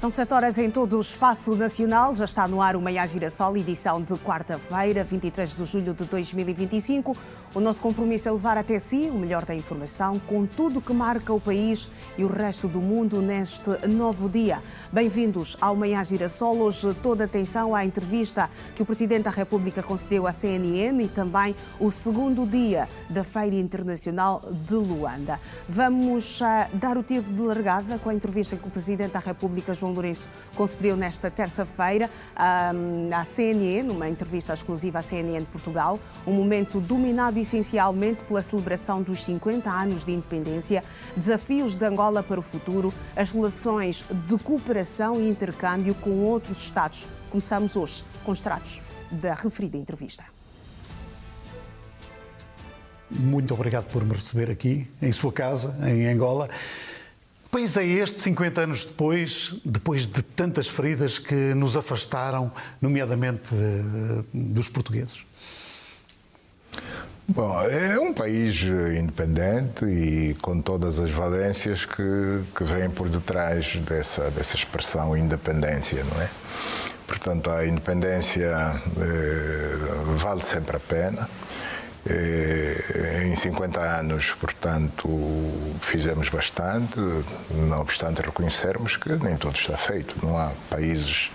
São 7 horas em todo o espaço nacional. Já está no ar o Manhã Girassol, edição de quarta-feira, 23 de julho de 2025. O nosso compromisso é levar até si o melhor da informação, com tudo que marca o país e o resto do mundo neste novo dia. Bem-vindos ao Manhã Girassol. Hoje toda atenção à entrevista que o Presidente da República concedeu à CNN e também o segundo dia da Feira Internacional de Luanda. Vamos dar o tiro de largada com a entrevista que o Presidente da República, João Lourenço, concedeu nesta terça-feira à CNN, numa entrevista exclusiva à CNN de Portugal, um momento dominado essencialmente pela celebração dos 50 anos de independência, desafios de Angola para o futuro, as relações de cooperação e intercâmbio com outros Estados. Começamos hoje com os extratos da referida entrevista. Muito obrigado por me receber aqui, em sua casa, em Angola. País é este, 50 anos depois de tantas feridas que nos afastaram, nomeadamente dos portugueses? Bom, é um país independente e com todas as valências que vêm por detrás dessa expressão independência, não é? Portanto, a independência vale sempre a pena. Em 50 anos, portanto, fizemos bastante, não obstante reconhecermos que nem tudo está feito. Não há países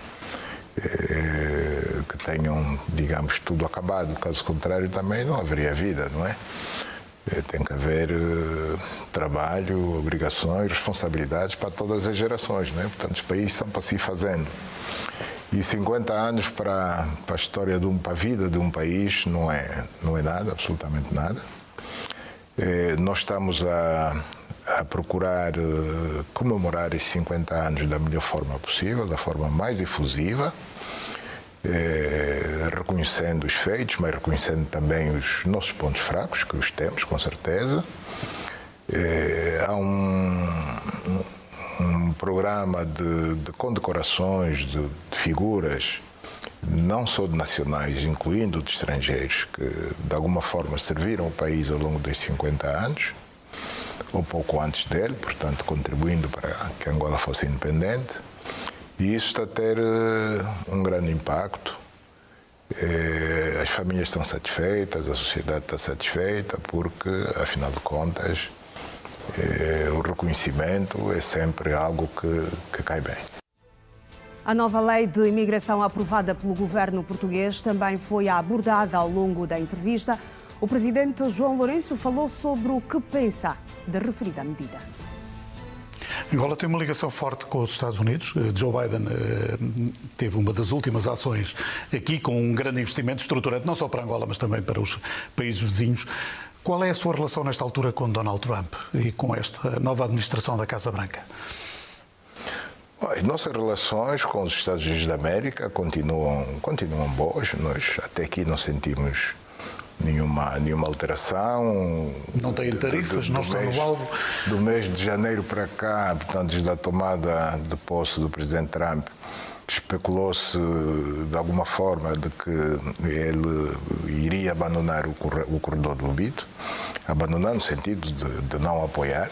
que tenham, digamos, tudo acabado. Caso contrário, também não haveria vida, não é? Tem que haver trabalho, obrigações, responsabilidades para todas as gerações, não é? Portanto, os países são para se ir fazendo. E 50 anos para a história para a vida de um país não é nada, absolutamente nada. Nós estamos a procurar comemorar esses 50 anos da melhor forma possível, da forma mais efusiva, reconhecendo os feitos, mas reconhecendo também os nossos pontos fracos, que os temos, com certeza. Há um programa de condecorações de figuras, não só de nacionais, incluindo de estrangeiros, que de alguma forma serviram o país ao longo dos 50 anos, ou pouco antes dele, portanto contribuindo para que Angola fosse independente. E isso está a ter um grande impacto. As famílias estão satisfeitas, a sociedade está satisfeita, porque, afinal de contas, o reconhecimento é sempre algo que cai bem. A nova lei de imigração aprovada pelo governo português também foi abordada ao longo da entrevista. O presidente João Lourenço falou sobre o que pensa da referida medida. Angola tem uma ligação forte com os Estados Unidos. Joe Biden teve uma das últimas ações aqui com um grande investimento estruturante, não só para Angola, mas também para os países vizinhos. Qual é a sua relação nesta altura com Donald Trump e com esta nova administração da Casa Branca? As nossas relações com os Estados Unidos da América continuam boas. Nós até aqui não sentimos nenhuma alteração. Não têm tarifas, não estão no alvo? Do mês de janeiro para cá, portanto, desde a tomada de posse do Presidente Trump, especulou-se de alguma forma de que ele iria abandonar o corredor de Lobito, abandonar no sentido de não apoiar,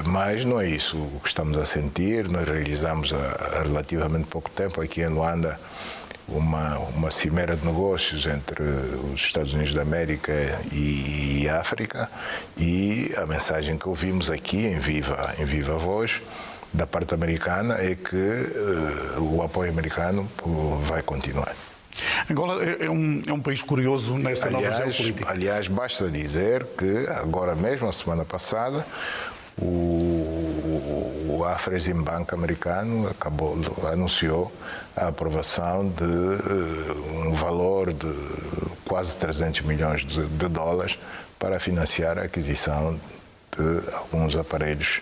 mas não é isso o que estamos a sentir. Nós realizamos há relativamente pouco tempo aqui em Luanda uma cimeira de negócios entre os Estados Unidos da América e a África, e a mensagem que ouvimos aqui em viva voz da parte americana é que o apoio americano vai continuar. Angola é um país curioso nesta nova geopolítica. Aliás, basta dizer que agora mesmo, a semana passada, o Afreximbank americano anunciou a aprovação de um valor de quase 300 milhões de dólares para financiar a aquisição de alguns aparelhos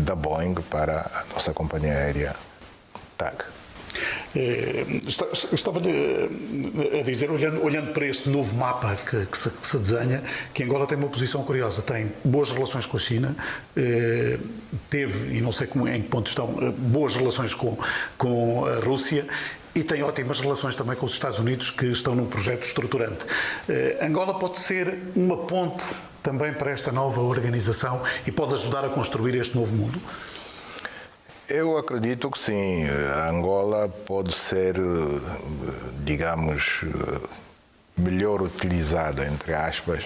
da Boeing para a nossa companhia aérea TAG. Estava-lhe a dizer, olhando para este novo mapa que se desenha, que Angola tem uma posição curiosa. Tem boas relações com a China, teve, e não sei em que ponto estão, boas relações com a Rússia, e tem ótimas relações também com os Estados Unidos, que estão num projeto estruturante. Angola pode ser uma ponte também para esta nova organização e pode ajudar a construir este novo mundo? Eu acredito que sim. A Angola pode ser, digamos, melhor utilizada, entre aspas,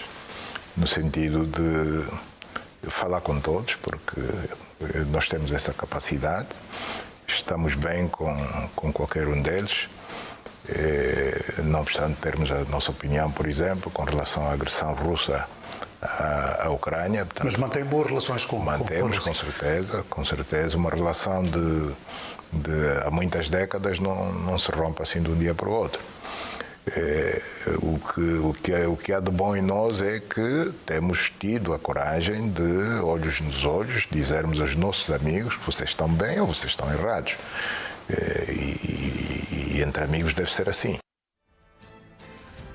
no sentido de falar com todos, porque nós temos essa capacidade, estamos bem com qualquer um deles, não obstante termos a nossa opinião, por exemplo, com relação à agressão russa à Ucrânia. Portanto, mas mantém boas relações com mantemos, a Rússia. com certeza, uma relação de há muitas décadas não se rompe assim de um dia para o outro. O que há de bom em nós é que temos tido a coragem de, olhos nos olhos, dizermos aos nossos amigos que vocês estão bem ou vocês estão errados. E entre amigos deve ser assim.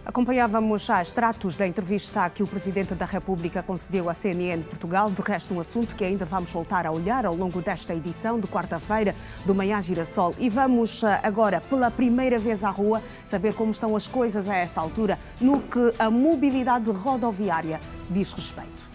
Acompanhávamos já extratos da entrevista que o Presidente da República concedeu à CNN Portugal. De resto, um assunto que ainda vamos voltar a olhar ao longo desta edição de quarta-feira do Manhã Girassol. E vamos agora, pela primeira vez à rua, saber como estão as coisas a esta altura no que a mobilidade rodoviária diz respeito.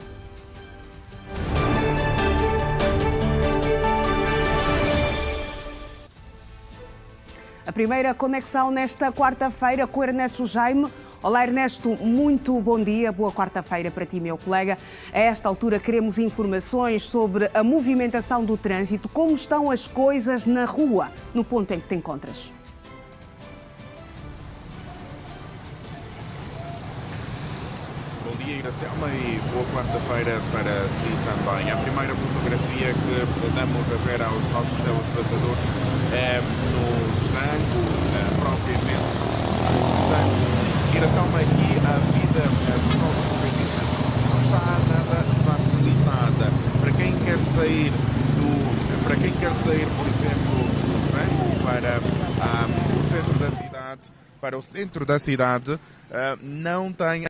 A primeira conexão nesta quarta-feira com Ernesto Jaime. Olá, Ernesto, muito bom dia, boa quarta-feira para ti, meu colega. A esta altura queremos informações sobre a movimentação do trânsito, como estão as coisas na rua, no ponto em que te encontras. Bom dia, Iracelma, e boa quarta-feira para si também. A primeira fotografia que damos a ver aos nossos telespectadores é no Zango, propriamente no Zango. Iracelma, aqui a vida dos nossos mobilizados não está nada facilitada. Para quem quer sair, por exemplo, do Zango para o centro da cidade, não tem.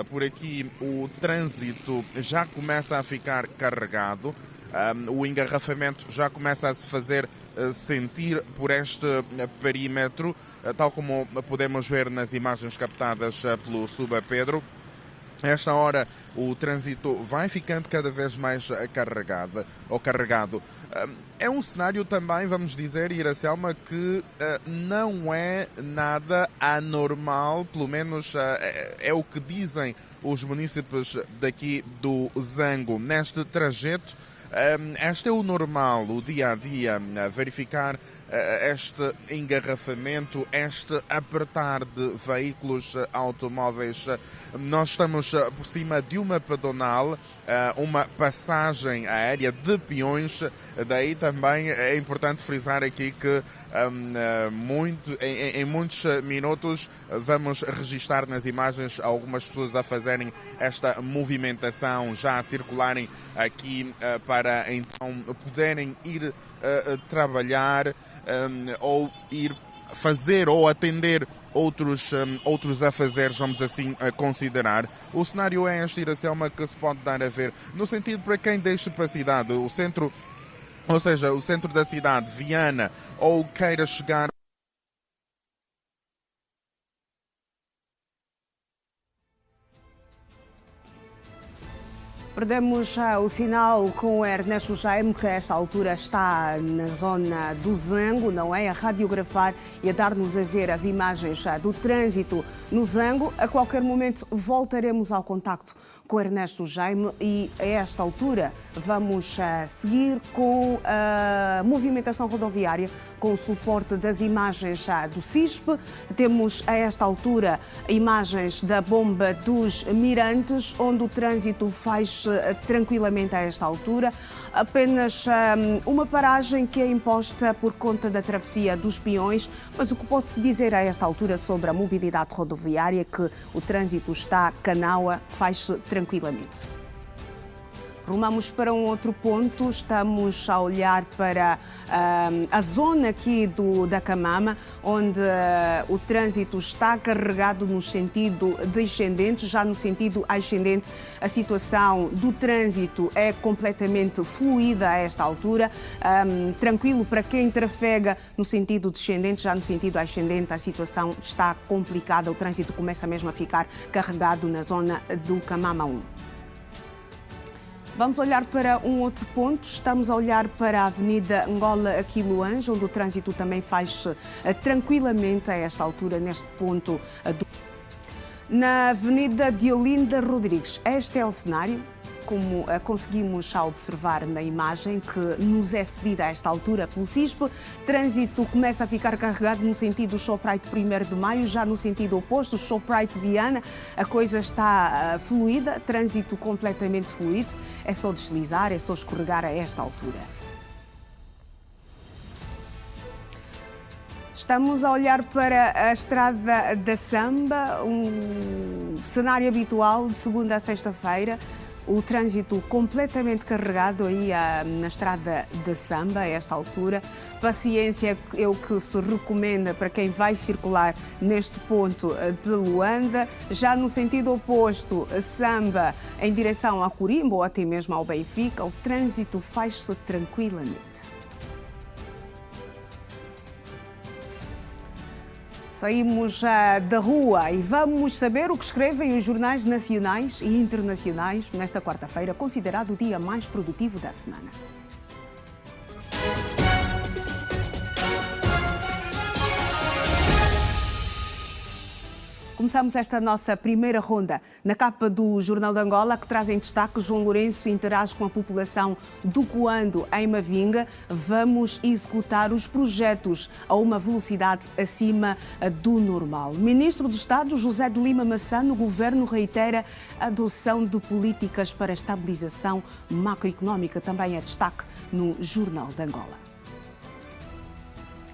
Por aqui o trânsito já começa a ficar carregado, o engarrafamento já começa a se fazer sentir por este perímetro, tal como podemos ver nas imagens captadas pelo Suba Pedro. A esta hora o trânsito vai ficando cada vez mais carregado. É um cenário também, vamos dizer, Iracelma, que não é nada anormal, pelo menos é o que dizem os munícipes daqui do Zango. Neste trajeto, este é o normal, o dia-a-dia, verificar este engarrafamento, este apertar de veículos automóveis. Nós estamos por cima de uma pedonal, uma passagem aérea de peões, daí também é importante frisar aqui que em muitos minutos vamos registar nas imagens algumas pessoas a fazerem esta movimentação, já a circularem aqui para então poderem ir trabalhar ou ir fazer ou atender outros afazeres, vamos assim considerar. O cenário é este, Iracelma, que se pode dar a ver no sentido para quem deixa para a cidade, o centro, ou seja, o centro da cidade, Viana, ou queira chegar. Perdemos já o sinal com o Ernesto Jaime, que a esta altura está na zona do Zango, não é? A radiografar e a dar-nos a ver as imagens do trânsito no Zango. A qualquer momento voltaremos ao contacto com Ernesto Jaime e a esta altura vamos seguir com a movimentação rodoviária com o suporte das imagens do CISP. Temos a esta altura imagens da bomba dos Mirantes, onde o trânsito faz tranquilamente a esta altura. Apenas uma paragem que é imposta por conta da travessia dos peões, mas o que pode-se dizer a esta altura sobre a mobilidade rodoviária é que o trânsito está canaua, faz-se tranquilamente. Rumamos para um outro ponto, estamos a olhar para a zona aqui da Camama, onde o trânsito está carregado no sentido descendente. Já no sentido ascendente, a situação do trânsito é completamente fluida a esta altura, tranquilo para quem trafega no sentido descendente. Já no sentido ascendente a situação está complicada, o trânsito começa mesmo a ficar carregado na zona do Camama 1. Vamos olhar para um outro ponto. Estamos a olhar para a Avenida Angola Aquiloange, onde o trânsito também faz tranquilamente a esta altura, neste ponto. Na Avenida de Olinda Rodrigues, este é o cenário, como conseguimos observar na imagem que nos é cedida a esta altura pelo CISP. Trânsito começa a ficar carregado no sentido Shoprite 1º de Maio, já no sentido oposto, Shoprite Viana, a coisa está fluida, trânsito completamente fluido, é só deslizar, é só escorregar a esta altura. Estamos a olhar para a Estrada da Samba, um cenário habitual de segunda a sexta-feira. O trânsito completamente carregado aí na Estrada da Samba, a esta altura. Paciência é o que se recomenda para quem vai circular neste ponto de Luanda. Já no sentido oposto, Samba em direção a Corimbo ou até mesmo ao Benfica, o trânsito faz-se tranquilamente. Saímos da rua e vamos saber o que escrevem os jornais nacionais e internacionais nesta quarta-feira, considerado o dia mais produtivo da semana. Começamos esta nossa primeira ronda na capa do Jornal de Angola, que traz em destaque: João Lourenço interage com a população do Coando em Mavinga. Vamos executar os projetos a uma velocidade acima do normal. Ministro de Estado José de Lima Maçã, no governo, reitera a adoção de políticas para a estabilização macroeconómica. Também é destaque no Jornal de Angola.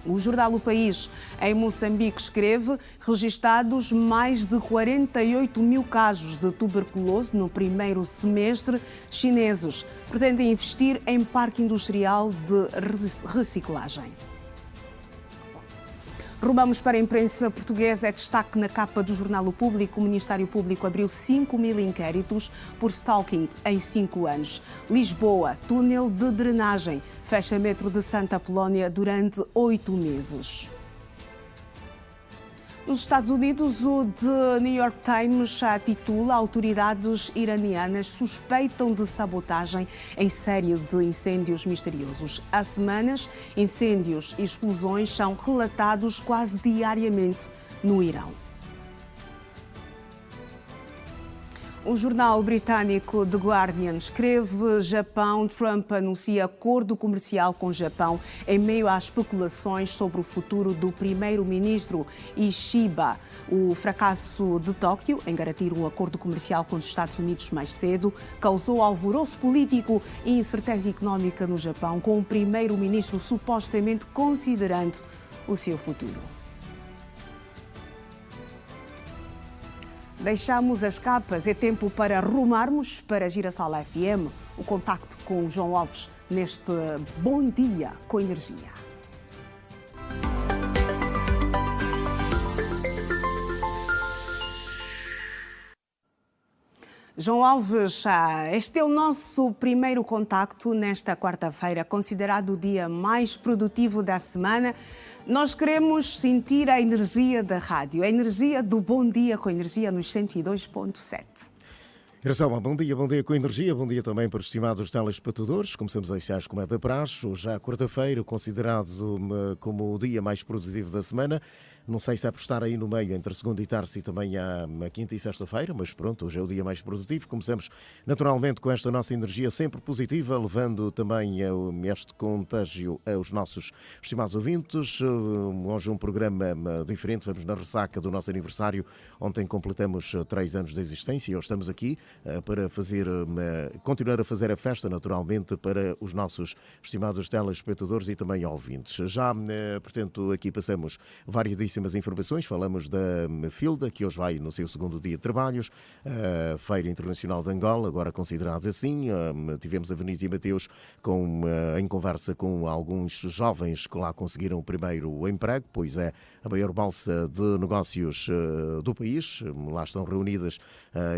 O jornal O País, em Moçambique, escreve: registados mais de 48 mil casos de tuberculose no primeiro semestre. Chineses pretendem investir em parque industrial de reciclagem. Rumamos para a imprensa portuguesa. É destaque na capa do jornal O Público. O Ministério Público abriu 5.000 inquéritos por stalking em 5 anos. Lisboa, túnel de drenagem. Fecha metro de Santa Apolónia durante 8 meses. Nos Estados Unidos, o The New York Times titula: autoridades iranianas suspeitam de sabotagem em série de incêndios misteriosos. Há semanas, incêndios e explosões são relatados quase diariamente no Irão. O jornal britânico The Guardian escreve: Japão, Trump anuncia acordo comercial com o Japão em meio às especulações sobre o futuro do primeiro-ministro Ishiba. O fracasso de Tóquio em garantir um acordo comercial com os Estados Unidos mais cedo causou alvoroço político e incerteza económica no Japão, com o primeiro-ministro supostamente considerando o seu futuro. Deixamos as capas, é tempo para rumarmos para Girassol FM, o contacto com o João Alves neste Bom Dia com Energia. João Alves, este é o nosso primeiro contacto nesta quarta-feira, considerado o dia mais produtivo da semana. Nós queremos sentir a energia da rádio, a energia do Bom Dia com Energia nos 102.7. Iracema, bom dia com energia, bom dia também para os estimados telespectadores. Começamos a iniciar como é da praxe, hoje à quarta-feira, considerado como o dia mais produtivo da semana. Não sei se é por estar aí no meio entre segunda e terça e também a quinta e sexta-feira, mas pronto, hoje é o dia mais produtivo. Começamos naturalmente com esta nossa energia sempre positiva, levando também este contágio aos nossos estimados ouvintes. Hoje um programa diferente, vamos na ressaca do nosso aniversário. Ontem completamos 3 anos de existência e hoje estamos aqui para continuar a fazer a festa naturalmente para os nossos estimados telespectadores e também ouvintes. Já, portanto, aqui passamos variedíssimas informações. Falamos da FILDA, que hoje vai no seu segundo dia de trabalhos, a Feira Internacional de Angola, agora considerada assim. Tivemos a Vinícius e Mateus em conversa com alguns jovens que lá conseguiram o primeiro emprego, pois é a maior bolsa de negócios do país. Lá estão reunidas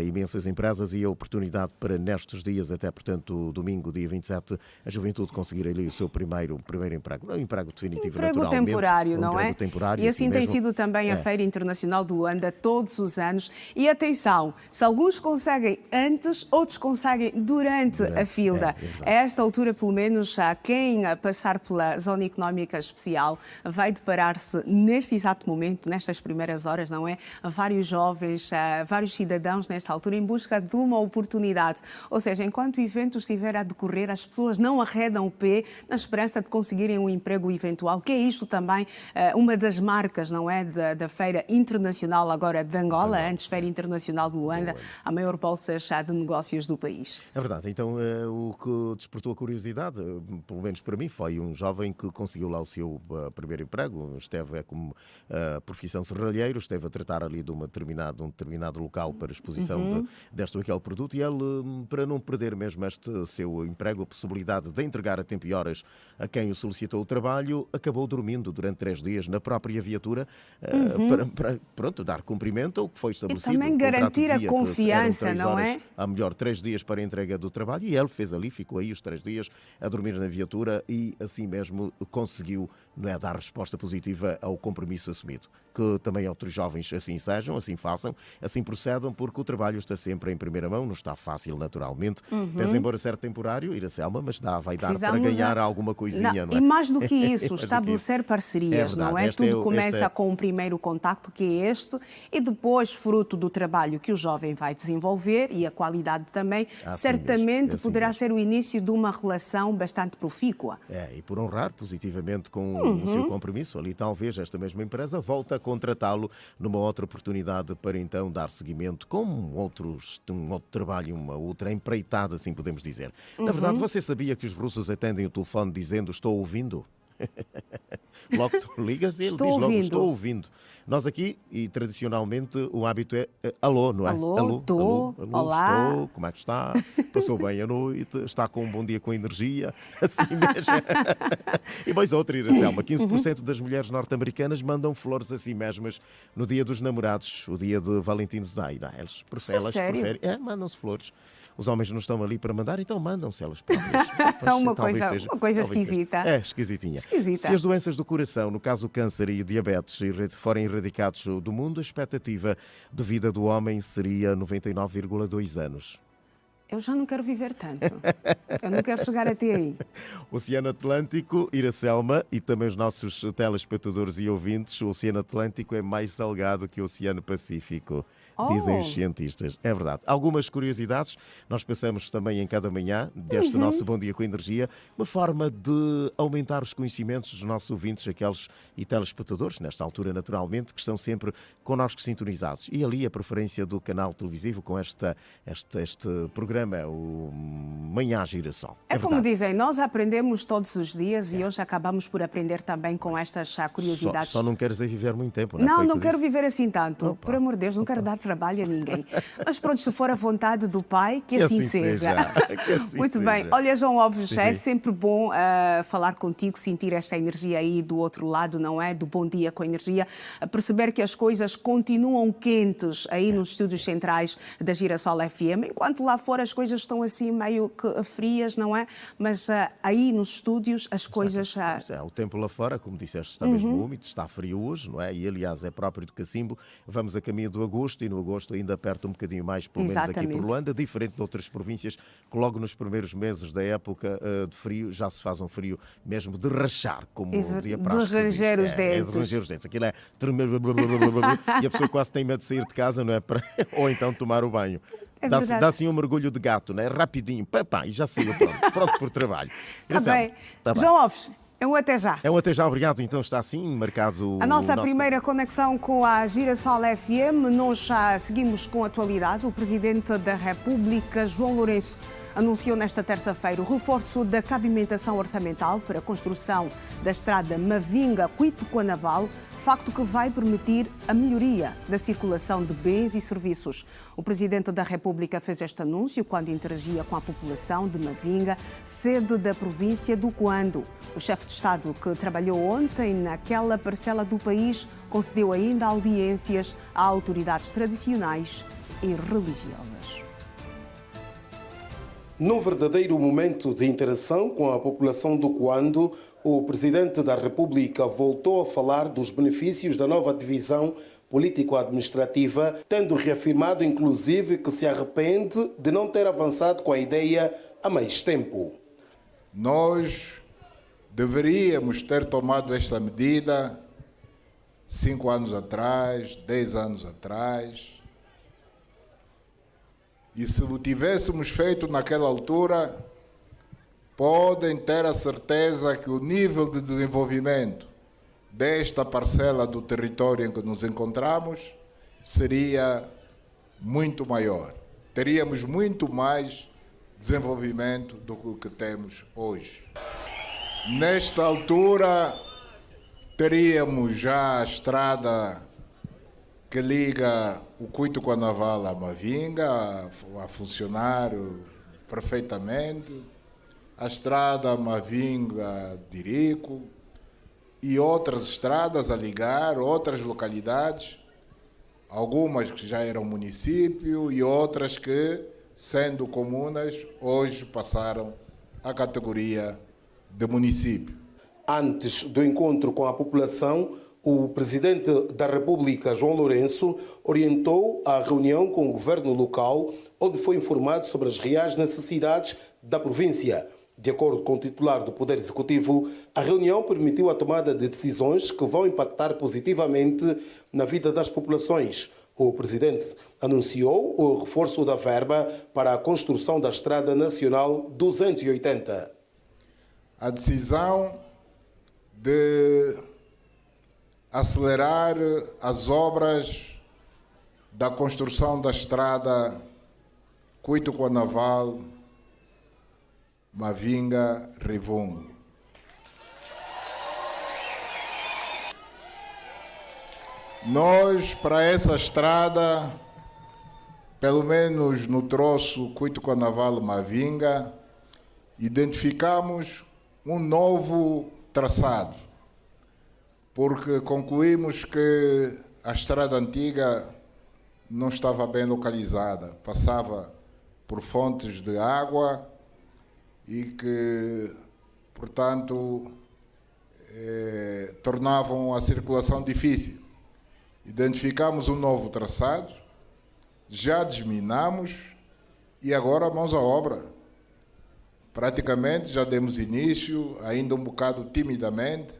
imensas empresas e a oportunidade para nestes dias, até portanto domingo, dia 27, a juventude conseguir ali o seu primeiro emprego. Não é um emprego definitivo, emprego naturalmente. Temporário, não emprego é? Temporário, e assim tem tem sido também a Feira Internacional do Luanda todos os anos. E atenção, se alguns conseguem antes, outros conseguem durante a fila. A esta altura, pelo menos, quem passar pela Zona Económica Especial vai deparar-se neste exato momento, nestas primeiras horas, não é? Vários jovens, vários cidadãos nesta altura em busca de uma oportunidade. Ou seja, enquanto o evento estiver a decorrer, as pessoas não arredam o pé na esperança de conseguirem um emprego eventual, que é isto também uma das marcas, não é, da Feira Internacional agora de Angola, antes Feira Internacional de Luanda, a maior bolsa de negócios do país. É verdade. Então, o que despertou a curiosidade, pelo menos para mim, foi um jovem que conseguiu lá o seu primeiro emprego, esteve como profissão serralheiro, esteve a tratar ali de um determinado local para exposição deste ou aquele produto, e ele, para não perder mesmo este seu emprego, a possibilidade de entregar a tempo e horas a quem o solicitou o trabalho, acabou dormindo durante 3 dias na própria viatura para dar cumprimento ao que foi estabelecido. E também garantir a confiança, não é? A melhor 3 dias para a entrega do trabalho, e ele fez ali, ficou aí os 3 dias a dormir na viatura e assim mesmo conseguiu, não é, dar resposta positiva ao compromisso assumido. Que também outros jovens assim sejam, assim façam, assim procedam, porque o trabalho está sempre em primeira mão, não está fácil naturalmente, pese embora ser temporário, Iracelma, mas vai dar para ganhar alguma coisinha, não é? E mais do que isso, estabelecer parcerias, verdade, não é? Tudo começa com um primeiro contacto, que é este, e depois, fruto do trabalho que o jovem vai desenvolver e a qualidade também, certamente poderá ser o início de uma relação bastante profícua. E por honrar positivamente com o seu compromisso, ali talvez esta mesma empresa volte a contratá-lo numa outra oportunidade para então dar seguimento com um outro trabalho, uma outra empreitada, assim podemos dizer. Na verdade, você sabia que os russos atendem o telefone dizendo "estou ouvindo"? Logo tu ligas e ele diz logo "estou ouvindo". Nós aqui, e tradicionalmente, o hábito é alô, não é? Alô, olá. Estou, como é que está? Passou bem a noite? Está com um bom dia com energia? Assim mesmo. E mais outra, Iracelma, 15% das mulheres norte-americanas mandam flores a si mesmas no dia dos namorados, o dia de Valentine's Day. Não, elas preferem. Mandam-se flores. Os homens não estão ali para mandar, então mandam-se elas próprias. É uma coisa esquisita. É, esquisitinha. Se as doenças do coração, no caso o câncer e o diabetes, forem erradicados do mundo, a expectativa de vida do homem seria 99,2 anos. Eu já não quero viver tanto. Eu não quero chegar até aí. O Oceano Atlântico, Iracelma, e também os nossos telespectadores e ouvintes, o Oceano Atlântico é mais salgado que o Oceano Pacífico. Dizem os cientistas. É verdade. Algumas curiosidades nós pensamos também em cada manhã deste nosso Bom Dia com Energia, uma forma de aumentar os conhecimentos dos nossos ouvintes, aqueles e telespectadores, nesta altura naturalmente, que estão sempre connosco sintonizados. E ali a preferência do canal televisivo com este programa, o Manhã Girassol. É como dizem, nós aprendemos todos os dias e hoje acabamos por aprender também com estas curiosidades. Só não queres viver muito tempo, não é? Não quero viver assim tanto. Opa. Por amor de Deus, não quero dar trabalho a ninguém. Mas pronto, se for a vontade do Pai, que assim seja. Muito bem. Olha, João Alves, é sempre bom falar contigo, sentir esta energia aí do outro lado, não é? Do Bom Dia com Energia, perceber que as coisas continuam quentes aí nos estúdios centrais da Girassol FM, enquanto lá fora as coisas estão assim meio que frias, não é? Mas aí nos estúdios as coisas... O tempo lá fora, como disseste, está mesmo úmido, está frio hoje, não é? E aliás é próprio do Cacimbo. Vamos a caminho do agosto e no agosto ainda aperta um bocadinho mais, pelo menos aqui por Luanda, diferente de outras províncias, que logo nos primeiros meses da época de frio já se faz um frio mesmo de rachar, como o dia para de ranger os dentes. De ranger os dentes. Aquilo é tremer, e a pessoa quase tem medo de sair de casa, não é? Ou então tomar o banho. Dá assim um mergulho de gato, não é? Rapidinho, e já saiu, pronto por trabalho. Está bem. João Alves, é um até já. É um até já, obrigado. Então está assim marcado a nossa primeira conexão com a Girassol FM. Nós já seguimos com a atualidade. O Presidente da República, João Lourenço, anunciou nesta terça-feira o reforço da cabimentação orçamental para a construção da estrada Mavinga-Cuituco-Naval, facto que vai permitir a melhoria da circulação de bens e serviços. O Presidente da República fez este anúncio quando interagia com a população de Mavinga, sede da província do Cuando. O chefe de Estado, que trabalhou ontem naquela parcela do país, concedeu ainda audiências a autoridades tradicionais e religiosas. Num verdadeiro momento de interação com a população do Cuando, o Presidente da República voltou a falar dos benefícios da nova divisão político-administrativa, tendo reafirmado inclusive que se arrepende de não ter avançado com a ideia há mais tempo. Nós deveríamos ter tomado esta medida 5 anos atrás, 10 anos atrás. E se o tivéssemos feito naquela altura, podem ter a certeza que o nível de desenvolvimento desta parcela do território em que nos encontramos seria muito maior. Teríamos muito mais desenvolvimento do que temos hoje. Nesta altura, teríamos já a estrada que liga o Cuito com a Naval a Mavinga, a funcionar perfeitamente, a estrada Mavinga-Dirico e outras estradas a ligar, outras localidades, algumas que já eram município e outras que, sendo comunas, hoje passaram à categoria de município. Antes do encontro com a população, o Presidente da República, João Lourenço, orientou a reunião com o governo local, onde foi informado sobre as reais necessidades da província. De acordo com o titular do Poder Executivo, a reunião permitiu a tomada de decisões que vão impactar positivamente na vida das populações. O Presidente anunciou o reforço da verba para a construção da Estrada Nacional 280. A decisão de acelerar as obras da construção da estrada Cuito com a Naval, Mavinga, Rivungo. Nós, para essa estrada, pelo menos no troço Cuito com a Naval, Mavinga, identificamos um novo traçado, porque concluímos que a estrada antiga não estava bem localizada, passava por fontes de água e que, portanto, tornavam a circulação difícil. Identificamos um novo traçado, já desminamos e agora vamos à obra. Praticamente já demos início, ainda um bocado timidamente,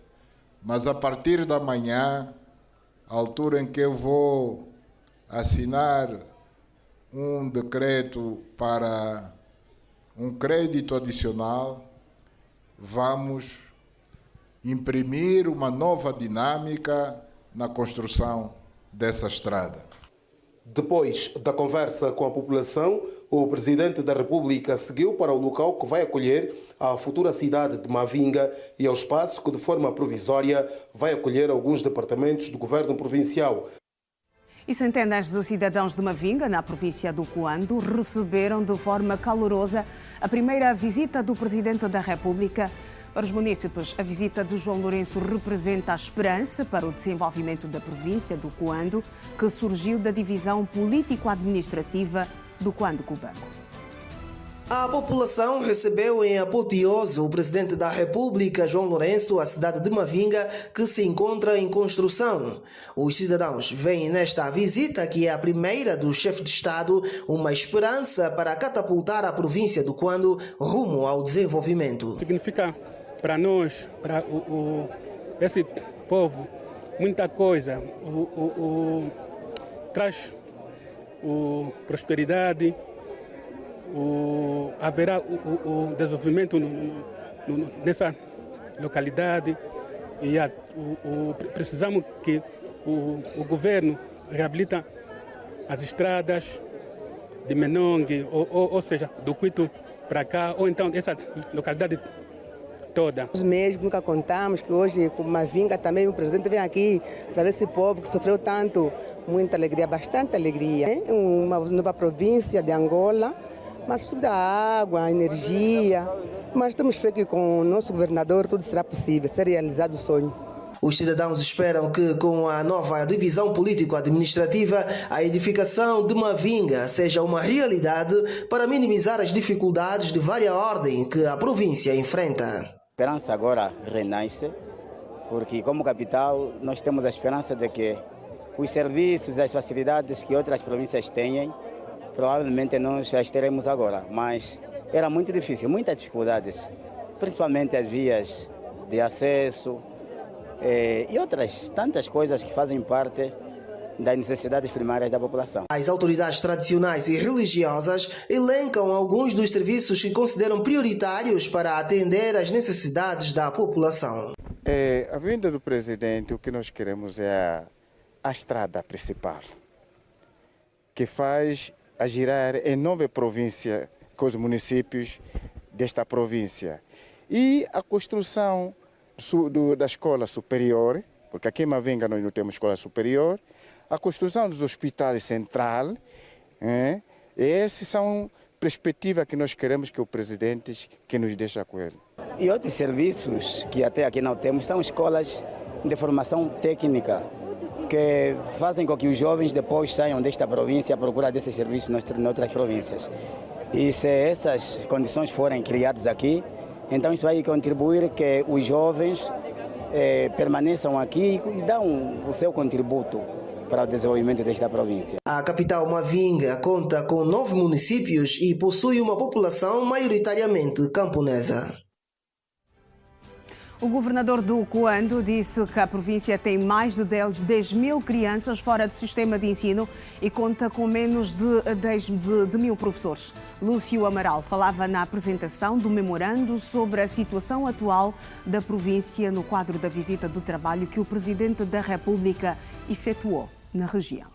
mas a partir da manhã, a altura em que eu vou assinar um decreto para um crédito adicional, vamos imprimir uma nova dinâmica na construção dessa estrada. Depois da conversa com a população, o Presidente da República seguiu para o local que vai acolher a futura cidade de Mavinga e ao espaço que, de forma provisória, vai acolher alguns departamentos do governo provincial. E centenas de cidadãos de Mavinga, na província do Cuando, receberam de forma calorosa a primeira visita do Presidente da República. Para os munícipes, a visita de João Lourenço representa a esperança para o desenvolvimento da província do Cuando, que surgiu da divisão político-administrativa do Cuando cubano. A população recebeu em apoteose o Presidente da República, João Lourenço, à cidade de Mavinga, que se encontra em construção. Os cidadãos veem nesta visita, que é a primeira do chefe de Estado, uma esperança para catapultar a província do Cuando rumo ao desenvolvimento. Significa para nós, para esse povo, muita coisa. Traz prosperidade, haverá o desenvolvimento nessa localidade e precisamos que o governo reabilita as estradas de Menongue, ou seja, do Cuito para cá, ou então essa localidade toda. Nós mesmo nunca contamos que hoje, com Mavinga, também o Presidente vem aqui para ver esse povo que sofreu tanto. Muita alegria, bastante alegria. Uma nova província de Angola, mas tudo a água, a energia. Mas temos fé que com o nosso governador tudo será possível, ser realizado o sonho. Os cidadãos esperam que, com a nova divisão político-administrativa, a edificação de Mavinga seja uma realidade para minimizar as dificuldades de vária ordem que a província enfrenta. A esperança agora renasce, porque como capital nós temos a esperança de que os serviços, as facilidades que outras províncias têm, provavelmente nós já teremos agora, mas era muito difícil, muitas dificuldades, principalmente as vias de acesso e outras tantas coisas que fazem parte das necessidades primárias da população. As autoridades tradicionais e religiosas elencam alguns dos serviços que consideram prioritários para atender às necessidades da população. A vinda do presidente, o que nós queremos é a estrada principal, que faz a girar em 9 províncias com os municípios desta província. E a construção da escola superior, porque aqui em Mavinga nós não temos escola superior, a construção dos hospitais central, essas são perspectivas que nós queremos que o presidente que nos deixa com ele. E outros serviços que até aqui não temos são escolas de formação técnica, que fazem com que os jovens depois saiam desta província à procura desses serviços em outras províncias. E se essas condições forem criadas aqui, então isso vai contribuir que os jovens permaneçam aqui e dão o seu contributo para o desenvolvimento desta província. A capital Mavinga conta com 9 municípios e possui uma população maioritariamente camponesa. O governador do Cuando disse que a província tem mais de 10 mil crianças fora do sistema de ensino e conta com menos de 10 mil professores. Lúcio Amaral falava na apresentação do memorando sobre a situação atual da província no quadro da visita de trabalho que o Presidente da República efetuou na região.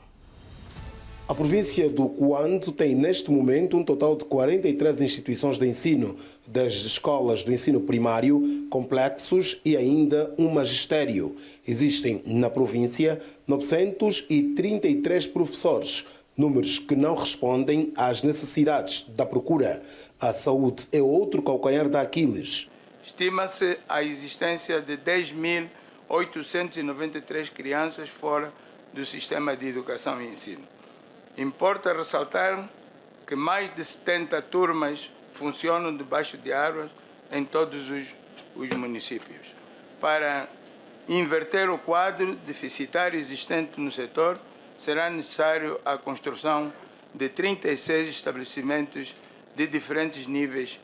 A província do Cuando tem neste momento um total de 43 instituições de ensino, desde escolas do ensino primário, complexos e ainda um magistério. Existem na província 933 professores, números que não respondem às necessidades da procura. A saúde é outro calcanhar de Aquiles. Estima-se a existência de 10.893 crianças fora do sistema de educação e ensino. Importa ressaltar que mais de 70 turmas funcionam debaixo de árvores em todos os municípios. Para inverter o quadro deficitário existente no setor, será necessário a construção de 36 estabelecimentos de diferentes níveis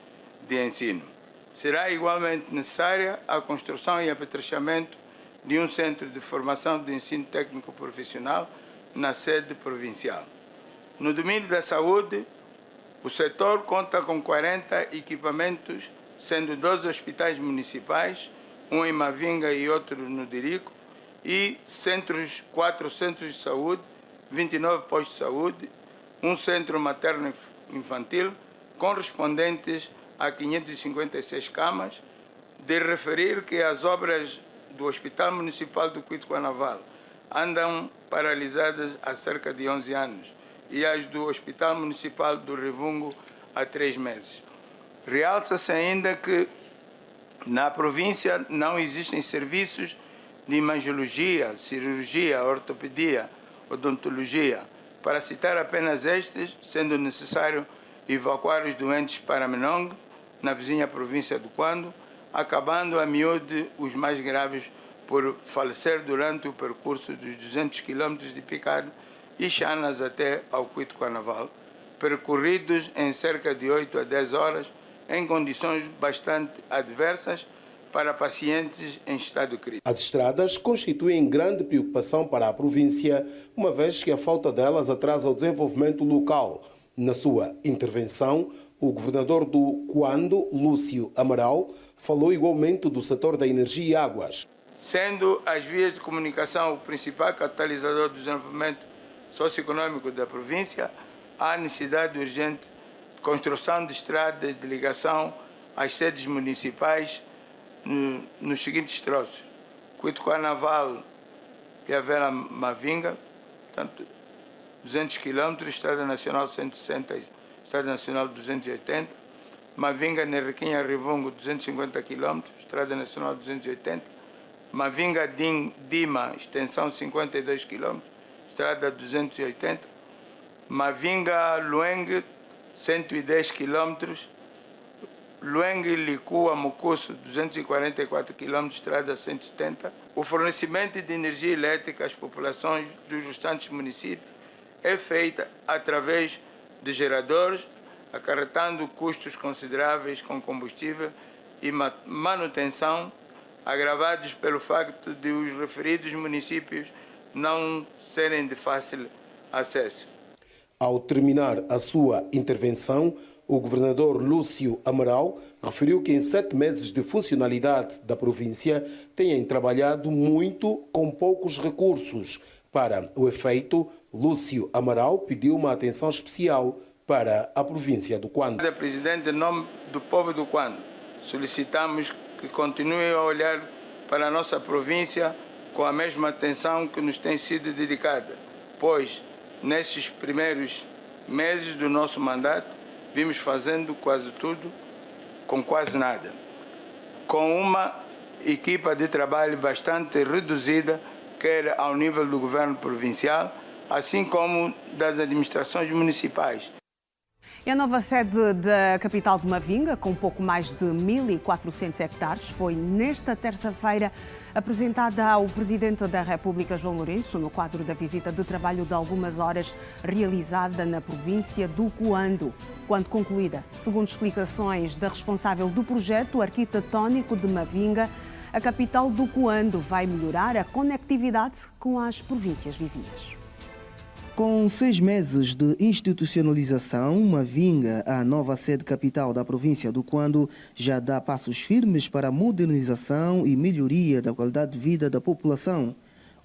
de ensino. Será igualmente necessária a construção e apetrechamento de um centro de formação de ensino técnico profissional na sede provincial. No domínio da saúde, o setor conta com 40 equipamentos, sendo 12 hospitais municipais, um em Mavinga e outro no Dirico, e 4 centros de saúde, 29 postos de saúde, um centro materno-infantil, correspondentes a 556 camas. De referir que as obras do Hospital Municipal do Cuito-Cuanaval andam paralisadas há cerca de 11 anos e as do Hospital Municipal do Rivungo há 3 meses. Realça-se ainda que na província não existem serviços de imagiologia, cirurgia, ortopedia, odontologia, para citar apenas estes, sendo necessário evacuar os doentes para Menong, na vizinha província do Cuando, acabando a miúde os mais graves por falecer durante o percurso dos 200 km de Picard e Chanas até ao Cuito-Cuanaval, percorridos em cerca de 8 a 10 horas, em condições bastante adversas para pacientes em estado crítico. As estradas constituem grande preocupação para a província, uma vez que a falta delas atrasa o desenvolvimento local. Na sua intervenção, o governador do Cuando, Lúcio Amaral, falou igualmente do setor da energia e águas. Sendo as vias de comunicação o principal catalisador do desenvolvimento socioeconômico da província, há necessidade urgente de construção de estradas de ligação às sedes municipais nos seguintes troços: Cuito-Cuanaval, Piavela, Mavinga, portanto, 200 km, Estrada Nacional 160, Estrada Nacional 280, Mavinga, Nerrequinha, Rivungo, 250 km, Estrada Nacional 280, Mavinga-Dima, extensão 52 km, estrada 280. Mavinga-Lueng, 110 km. Lueng-Likua-Mucusso, 244 km, estrada 170. O fornecimento de energia elétrica às populações dos restantes municípios é feito através de geradores, acarretando custos consideráveis com combustível e manutenção, agravados pelo facto de os referidos municípios não serem de fácil acesso. Ao terminar a sua intervenção, o governador Lúcio Amaral referiu que em 7 meses de funcionalidade da província têm trabalhado muito com poucos recursos. Para o efeito, Lúcio Amaral pediu uma atenção especial para a província do Cuando. Presidente, em nome do povo do Cuando, solicitamos que continue a olhar para a nossa província com a mesma atenção que nos tem sido dedicada, pois nesses primeiros meses do nosso mandato vimos fazendo quase tudo com quase nada, com uma equipa de trabalho bastante reduzida, quer ao nível do governo provincial, assim como das administrações municipais. A nova sede da capital de Mavinga, com pouco mais de 1.400 hectares, foi nesta terça-feira apresentada ao Presidente da República, João Lourenço, no quadro da visita de trabalho de algumas horas realizada na província do Cuando. Quando concluída, segundo explicações da responsável do projeto arquitetónico de Mavinga, a capital do Cuando vai melhorar a conectividade com as províncias vizinhas. Com 6 meses de institucionalização, Mavinga, a nova sede capital da província do Cuando, já dá passos firmes para a modernização e melhoria da qualidade de vida da população.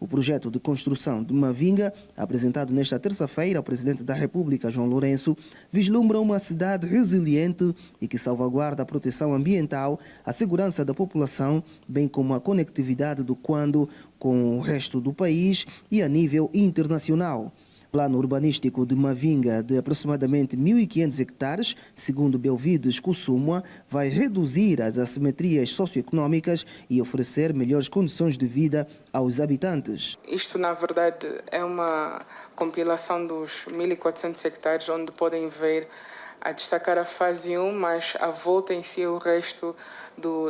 O projeto de construção de Mavinga, apresentado nesta terça-feira ao Presidente da República, João Lourenço, vislumbra uma cidade resiliente e que salvaguarda a proteção ambiental, a segurança da população, bem como a conectividade do Cuando com o resto do país e a nível internacional. O plano urbanístico de Mavinga, de aproximadamente 1.500 hectares, segundo Belvides Kussumwa, vai reduzir as assimetrias socioeconómicas e oferecer melhores condições de vida aos habitantes. Isto, na verdade, é uma compilação dos 1.400 hectares, onde podem ver a destacar a fase 1, mas a volta em si é o resto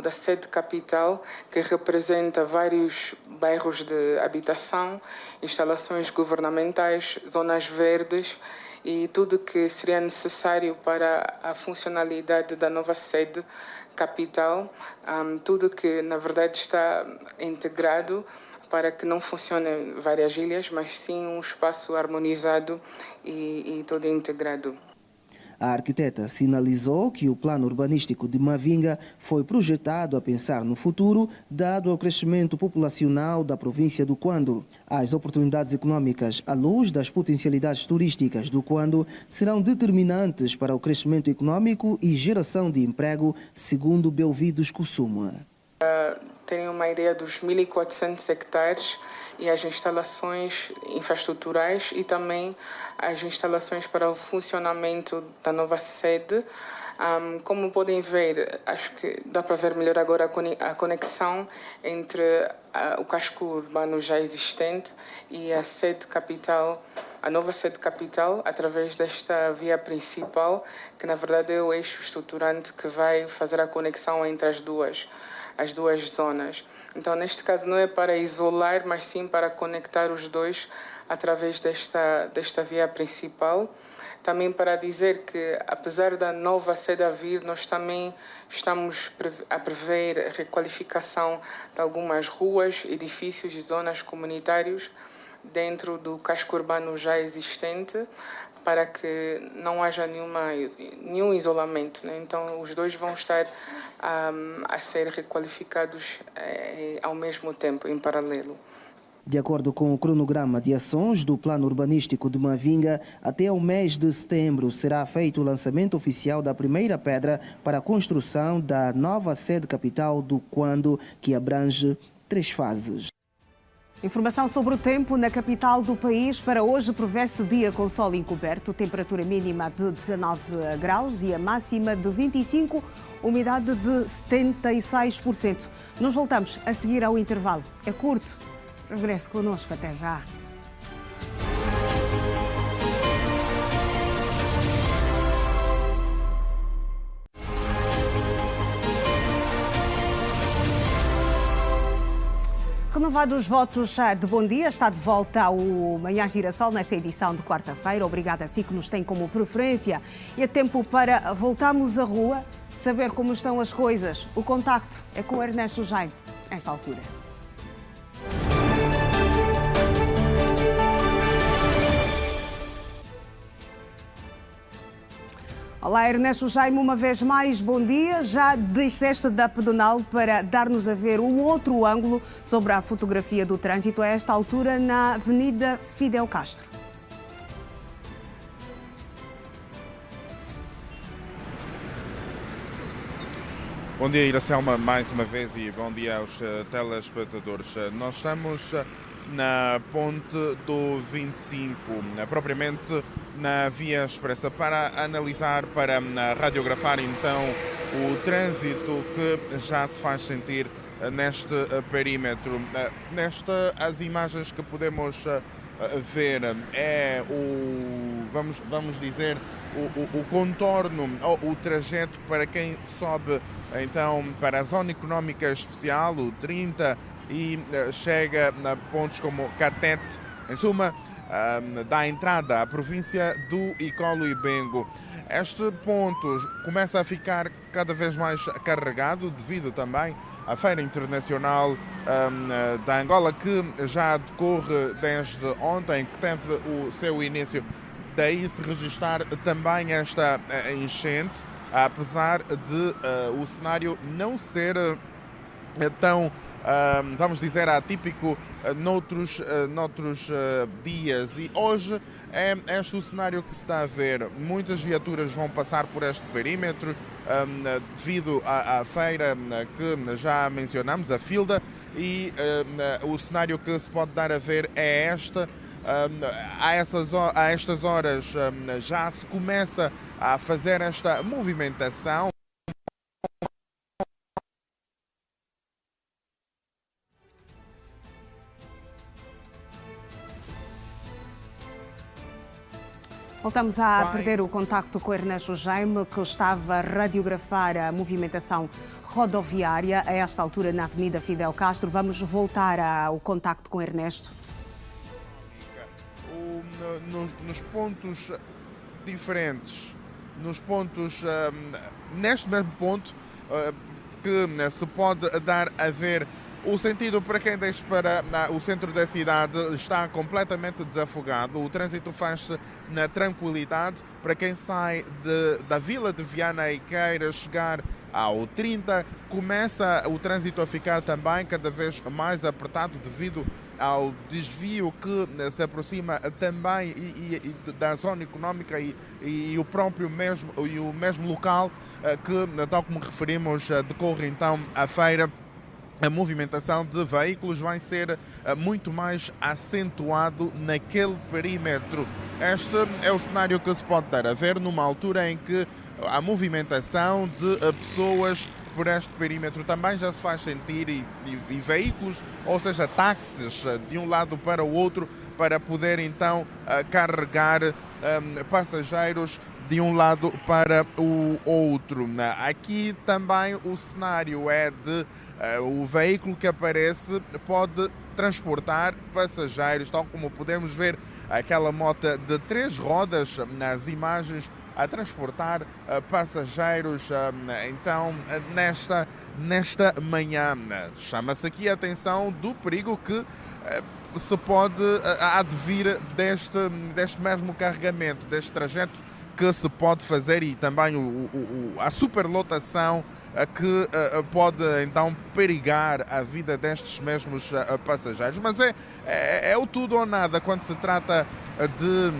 da sede capital, que representa vários bairros de habitação, instalações governamentais, zonas verdes e tudo que seria necessário para a funcionalidade da nova sede capital, tudo que na verdade está integrado para que não funcionem várias ilhas, mas sim um espaço harmonizado e todo integrado. A arquiteta sinalizou que o plano urbanístico de Mavinga foi projetado a pensar no futuro, dado ao crescimento populacional da província do Cuando. As oportunidades econômicas, à luz das potencialidades turísticas do Cuando, serão determinantes para o crescimento econômico e geração de emprego, segundo Belvides Kussumwa. Terem uma ideia dos 1.400 hectares e as instalações infraestruturais e também as instalações para o funcionamento da nova sede. Como podem ver, acho que dá para ver melhor agora a conexão entre o casco urbano já existente e a sede capital, a nova sede capital, através desta via principal, que na verdade é o eixo estruturante que vai fazer a conexão entre as duas zonas. Então, neste caso, não é para isolar, mas sim para conectar os dois através desta via principal. Também para dizer que, apesar da nova sede a vir, nós também estamos a prever requalificação de algumas ruas, edifícios e zonas comunitárias dentro do casco urbano já existente, para que não haja nenhum isolamento, né? Então, os dois vão estar a ser requalificados ao mesmo tempo, em paralelo. De acordo com o cronograma de ações do Plano Urbanístico de Mavinga, até o mês de setembro será feito o lançamento oficial da primeira pedra para a construção da nova sede capital do Cuando, que abrange 3 fases. Informação sobre o tempo na capital do país. Para hoje prevê-se dia com sol encoberto, temperatura mínima de 19 graus e a máxima de 25, umidade de 76%. Nos voltamos a seguir ao intervalo. É curto. Regresse connosco. Até já. Renovados os votos de bom dia, está de volta ao Manhã Girassol nesta edição de quarta-feira. Obrigada a si que nos tem como preferência. E é tempo para voltarmos à rua, saber como estão as coisas. O contacto é com o Ernesto Jaime, nesta altura. Olá, Ernesto Jaime, uma vez mais, bom dia. Já desceste da pedonal para dar-nos a ver um outro ângulo sobre a fotografia do trânsito a esta altura na Avenida Fidel Castro. Bom dia, Iracelma, mais uma vez, e bom dia aos telespectadores. Nós estamos na ponte do 25, propriamente na Via Expressa, para analisar, para radiografar então o trânsito que já se faz sentir neste perímetro. As imagens que podemos ver é vamos dizer, o contorno, o trajeto para quem sobe então para a Zona Económica Especial, o 30, e chega a pontos como Catete. Em suma, dá entrada à província do Icolo e Bengo. Este ponto começa a ficar cada vez mais carregado devido também à Feira Internacional da Angola, que já decorre desde ontem, que teve o seu início. Daí se registrar também esta enchente, apesar de o cenário não ser tão, vamos dizer, atípico noutros dias. E hoje é este o cenário que se está a ver. Muitas viaturas vão passar por este perímetro devido à feira que já mencionamos, a Filda, e o cenário que se pode dar a ver é esta. A estas horas já se começa a fazer esta movimentação. Voltamos a perder o contacto com o Ernesto Jaime, que estava a radiografar a movimentação rodoviária a esta altura na Avenida Fidel Castro. Vamos voltar ao contacto com o Ernesto. Nos pontos diferentes, neste mesmo ponto que se pode dar a ver o sentido para quem desce para o centro da cidade está completamente desafogado. O trânsito faz-se na tranquilidade. Para quem sai da Vila de Viana e queira chegar ao 30, começa o trânsito a ficar também cada vez mais apertado devido ao desvio que se aproxima também e da zona económica e o mesmo local que, tal como referimos, decorre então a feira. A movimentação de veículos vai ser muito mais acentuado naquele perímetro. Este é o cenário que se pode dar a ver numa altura em que a movimentação de pessoas por este perímetro também já se faz sentir e veículos, ou seja, táxis de um lado para o outro, para poder então carregar passageiros de um lado para o outro. Aqui também o cenário é de o veículo que aparece pode transportar passageiros, tal como podemos ver aquela moto de 3 rodas nas imagens a transportar passageiros. Então, nesta manhã, chama-se aqui a atenção do perigo que se pode advir deste mesmo carregamento, deste trajeto que se pode fazer, e também a superlotação que pode então perigar a vida destes mesmos passageiros. Mas é o tudo ou nada quando se trata de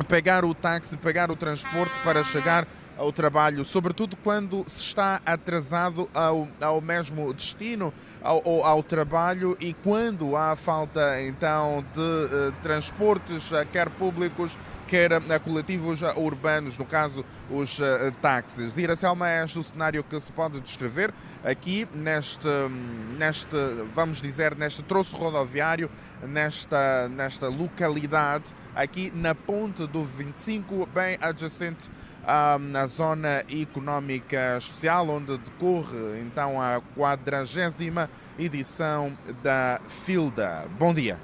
pegar o táxi, pegar o transporte para chegar ao trabalho, sobretudo quando se está atrasado ao mesmo destino, ao trabalho, e quando há falta então de transportes, quer públicos, quer coletivos urbanos, no caso os táxis. Iracelma, é este o cenário que se pode descrever aqui neste vamos dizer, neste troço rodoviário, nesta localidade, aqui na Ponte do 25, bem adjacente na zona económica especial, onde decorre então a 40ª edição da FILDA. Bom dia.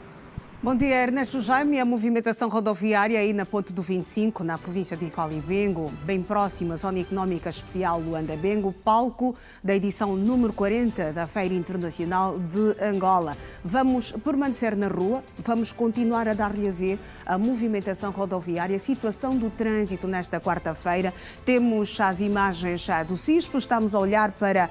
Bom dia, Ernesto Jaime. A movimentação rodoviária aí na Ponte do 25, na província de Icolibengo, bem próxima à Zona Económica Especial Luanda-Bengo, palco da edição número 40 da Feira Internacional de Angola. Vamos permanecer na rua, vamos continuar a dar-lhe a ver a movimentação rodoviária, a situação do trânsito nesta quarta-feira. Temos as imagens do CISP, estamos a olhar para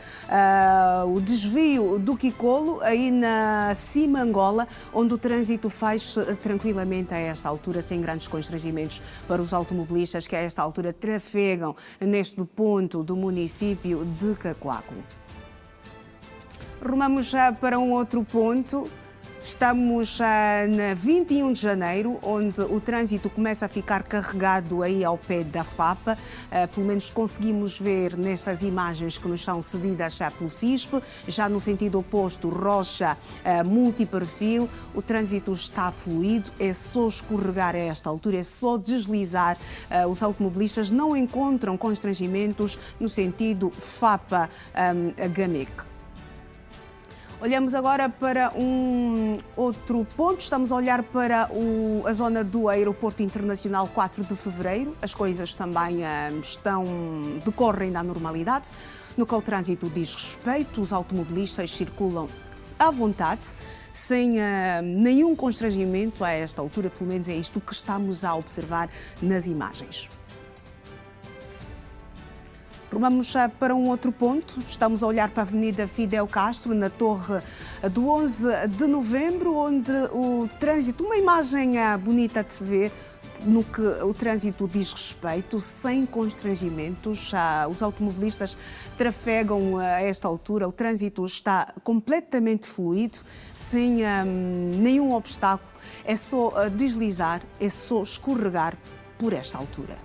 o desvio do Quicolo, aí na Cima Angola, onde o trânsito faz tranquilamente a esta altura, sem grandes constrangimentos para os automobilistas que a esta altura trafegam neste ponto do município de Cacoaco. Rumamos já para um outro ponto. Estamos na 21 de janeiro, onde o trânsito começa a ficar carregado aí ao pé da FAPA. Pelo menos conseguimos ver nestas imagens que nos são cedidas já pelo CISP. Já no sentido oposto, Rocha multiperfil, o trânsito está fluido, é só escorregar a esta altura, é só deslizar. Os automobilistas não encontram constrangimentos no sentido FAPA-GAMEC. Olhamos agora para um outro ponto. Estamos a olhar para a zona do Aeroporto Internacional 4 de Fevereiro. As coisas também decorrem na normalidade. No que ao trânsito diz respeito, os automobilistas circulam à vontade, sem nenhum constrangimento a esta altura. Pelo menos é isto que estamos a observar nas imagens. Vamos para um outro ponto. Estamos a olhar para a Avenida Fidel Castro, na Torre do 11 de Novembro, onde o trânsito, uma imagem bonita de se ver, no que o trânsito diz respeito, sem constrangimentos. Os automobilistas trafegam a esta altura, o trânsito está completamente fluido, sem nenhum obstáculo. É só deslizar, é só escorregar por esta altura.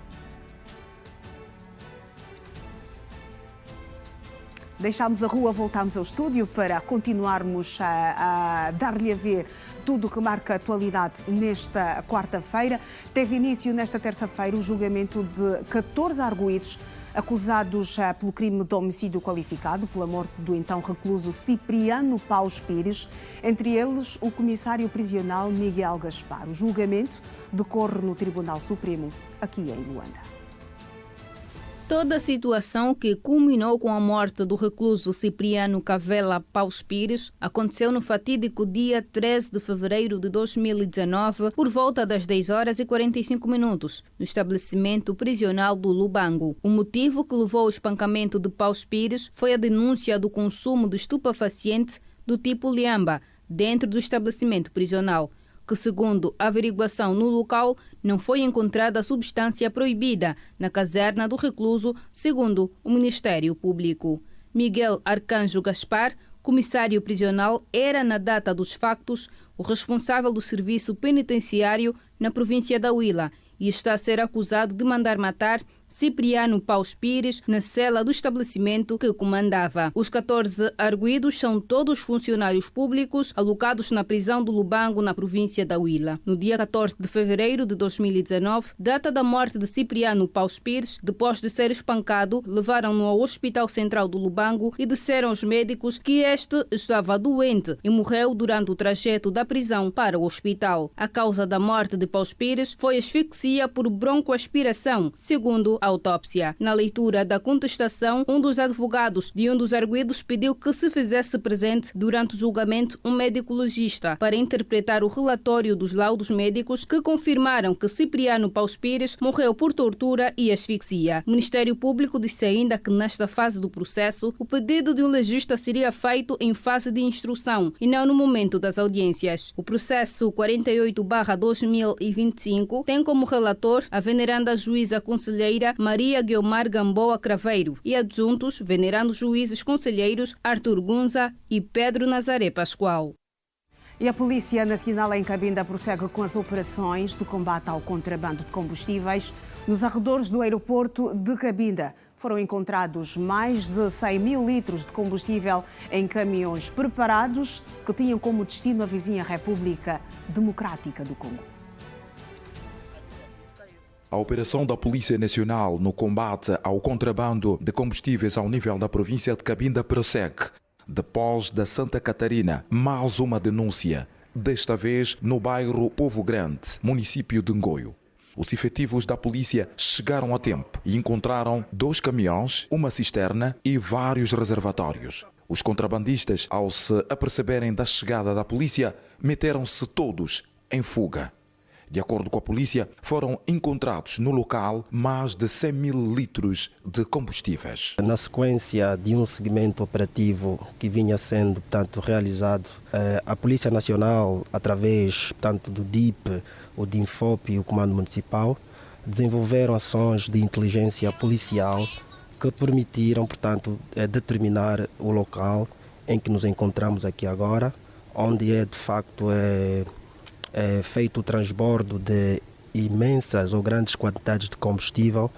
Deixámos a rua, voltámos ao estúdio para continuarmos a dar-lhe a ver tudo o que marca a atualidade nesta quarta-feira. Teve início nesta terça-feira o julgamento de 14 arguidos acusados pelo crime de homicídio qualificado pela morte do então recluso Cipriano Paus Pires, entre eles o comissário prisional Miguel Gaspar. O julgamento decorre no Tribunal Supremo, aqui em Luanda. Toda a situação que culminou com a morte do recluso Cipriano Cavela Paus Pires aconteceu no fatídico dia 13 de fevereiro de 2019, por volta das 10h45, no estabelecimento prisional do Lubango. O motivo que levou ao espancamento de Paus Pires foi a denúncia do consumo de estupefaciente do tipo liamba dentro do estabelecimento prisional, que, segundo a averiguação no local, não foi encontrada a substância proibida na caserna do recluso, segundo o Ministério Público. Miguel Arcanjo Gaspar, comissário prisional, era, na data dos factos, o responsável do serviço penitenciário na província da Huila e está a ser acusado de mandar matar Cipriano Paus Pires na cela do estabelecimento que comandava. Os 14 arguidos são todos funcionários públicos alocados na prisão do Lubango, na província da Huila. No dia 14 de fevereiro de 2019, data da morte de Cipriano Paus Pires, depois de ser espancado, levaram-no ao Hospital Central do Lubango e disseram aos médicos que este estava doente e morreu durante o trajeto da prisão para o hospital. A causa da morte de Paus Pires foi asfixia por broncoaspiração, segundo a autópsia. Na leitura da contestação, um dos advogados de um dos arguidos pediu que se fizesse presente durante o julgamento um médico legista para interpretar o relatório dos laudos médicos que confirmaram que Cipriano Paus Pires morreu por tortura e asfixia. O Ministério Público disse ainda que nesta fase do processo o pedido de um legista seria feito em fase de instrução e não no momento das audiências. O processo 48/2025 tem como relator a veneranda juíza conselheira Assembleia Maria Guiomar Gamboa Craveiro e adjuntos venerando juízes conselheiros Arthur Gunza e Pedro Nazaré Pascoal. E a Polícia Nacional em Cabinda prossegue com as operações de combate ao contrabando de combustíveis. Nos arredores do aeroporto de Cabinda foram encontrados mais de 100 mil litros de combustível em caminhões preparados que tinham como destino a vizinha República Democrática do Congo. A operação da Polícia Nacional no combate ao contrabando de combustíveis ao nível da província de Cabinda prossegue. Depois da Santa Catarina, mais uma denúncia, desta vez no bairro Povo Grande, município de Ngoio. Os efetivos da polícia chegaram a tempo e encontraram 2 caminhões, uma cisterna e vários reservatórios. Os contrabandistas, ao se aperceberem da chegada da polícia, meteram-se todos em fuga. De acordo com a polícia, foram encontrados no local mais de 100 mil litros de combustíveis. Na sequência de um segmento operativo que vinha sendo, realizado, a Polícia Nacional, através, do DIP, o DINFOP e o Comando Municipal, desenvolveram ações de inteligência policial que permitiram, determinar o local em que nos encontramos aqui agora, onde de facto feito o transbordo de imensas ou grandes quantidades de combustível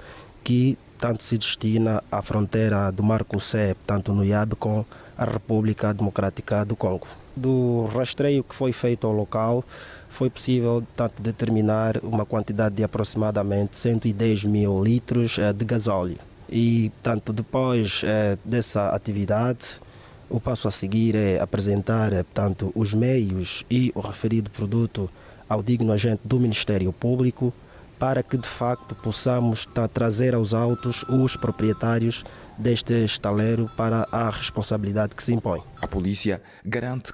que tanto se destina à fronteira do Marco Sé, no IAB, com a República Democrática do Congo. Do rastreio que foi feito ao local, foi possível determinar uma quantidade de aproximadamente 110 mil litros de gasóleo. E, depois dessa atividade, o passo a seguir é apresentar, os meios e o referido produto ao digno agente do Ministério Público para que, de facto, possamos trazer aos autos os proprietários deste estaleiro para a responsabilidade que se impõe. A polícia garante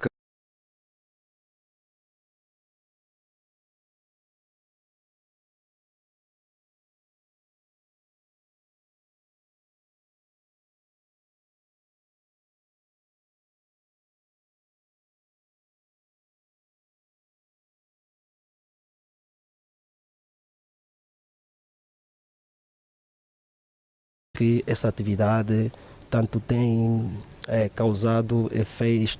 que essa atividade tem causado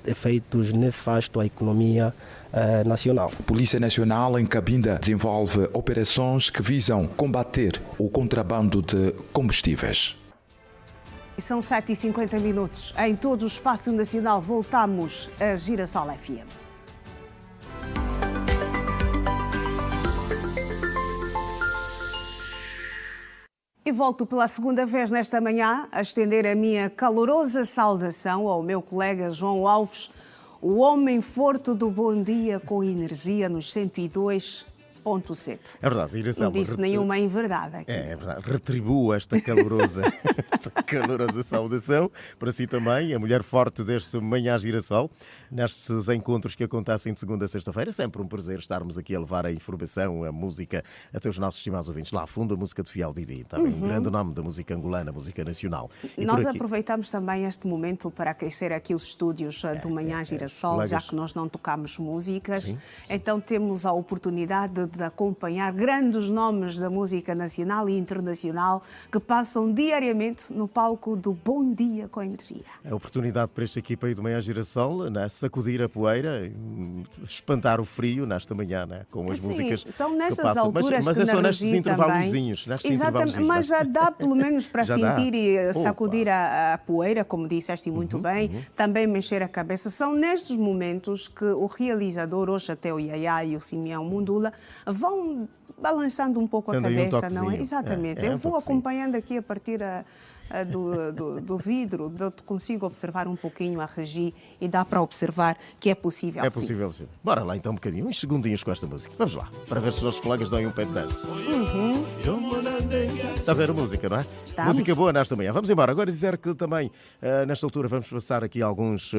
efeitos nefastos à economia nacional. A Polícia Nacional em Cabinda desenvolve operações que visam combater o contrabando de combustíveis. E são 7h50. Em todo o espaço nacional voltamos a Girassol FM. E volto pela segunda vez nesta manhã a estender a minha calorosa saudação ao meu colega João Alves, o homem forte do Bom Dia com energia nos 102.7. É verdade, Não disse nenhuma em verdade aqui. É verdade, retribuo esta calorosa saudação para si também, a mulher forte deste Manhã Girassol, nestes encontros que acontecem de segunda a sexta-feira. Sempre um prazer estarmos aqui a levar a informação, a música até os nossos estimados ouvintes. Lá a fundo a música de Fiel Didi, também um grande nome da música angolana, música nacional. E nós aproveitamos também este momento para aquecer aqui os estúdios do Manhã Girassol, já que nós não tocamos músicas. Sim. Então temos a oportunidade de acompanhar grandes nomes da música nacional e internacional que passam diariamente no palco do Bom Dia com Energia. A oportunidade para esta equipa aí do Manhã Girassol, sacudir a poeira, espantar o frio nesta manhã, com as músicas são nestas que passam. alturas mas que é só nestes intervalozinhos. Exatamente, mas já dá pelo menos para sentir e sacudir a poeira, como disseste muito bem, também mexer a cabeça. São nestes momentos que o realizador, hoje até o Yaya e o Simeão Mundula, vão balançando um pouco a cabeça, não é? Exatamente. Eu vou acompanhando aqui a partir do vidro, consigo observar um pouquinho a Regi e dá para observar que é possível. É possível, sim. Bora lá então um bocadinho, uns segundinhos com esta música. Vamos lá, para ver se os nossos colegas dão um pé de dança. Está a ver a música, não é? Estamos. Música boa nesta manhã. Vamos embora. Agora dizer que também, nesta altura, vamos passar aqui alguns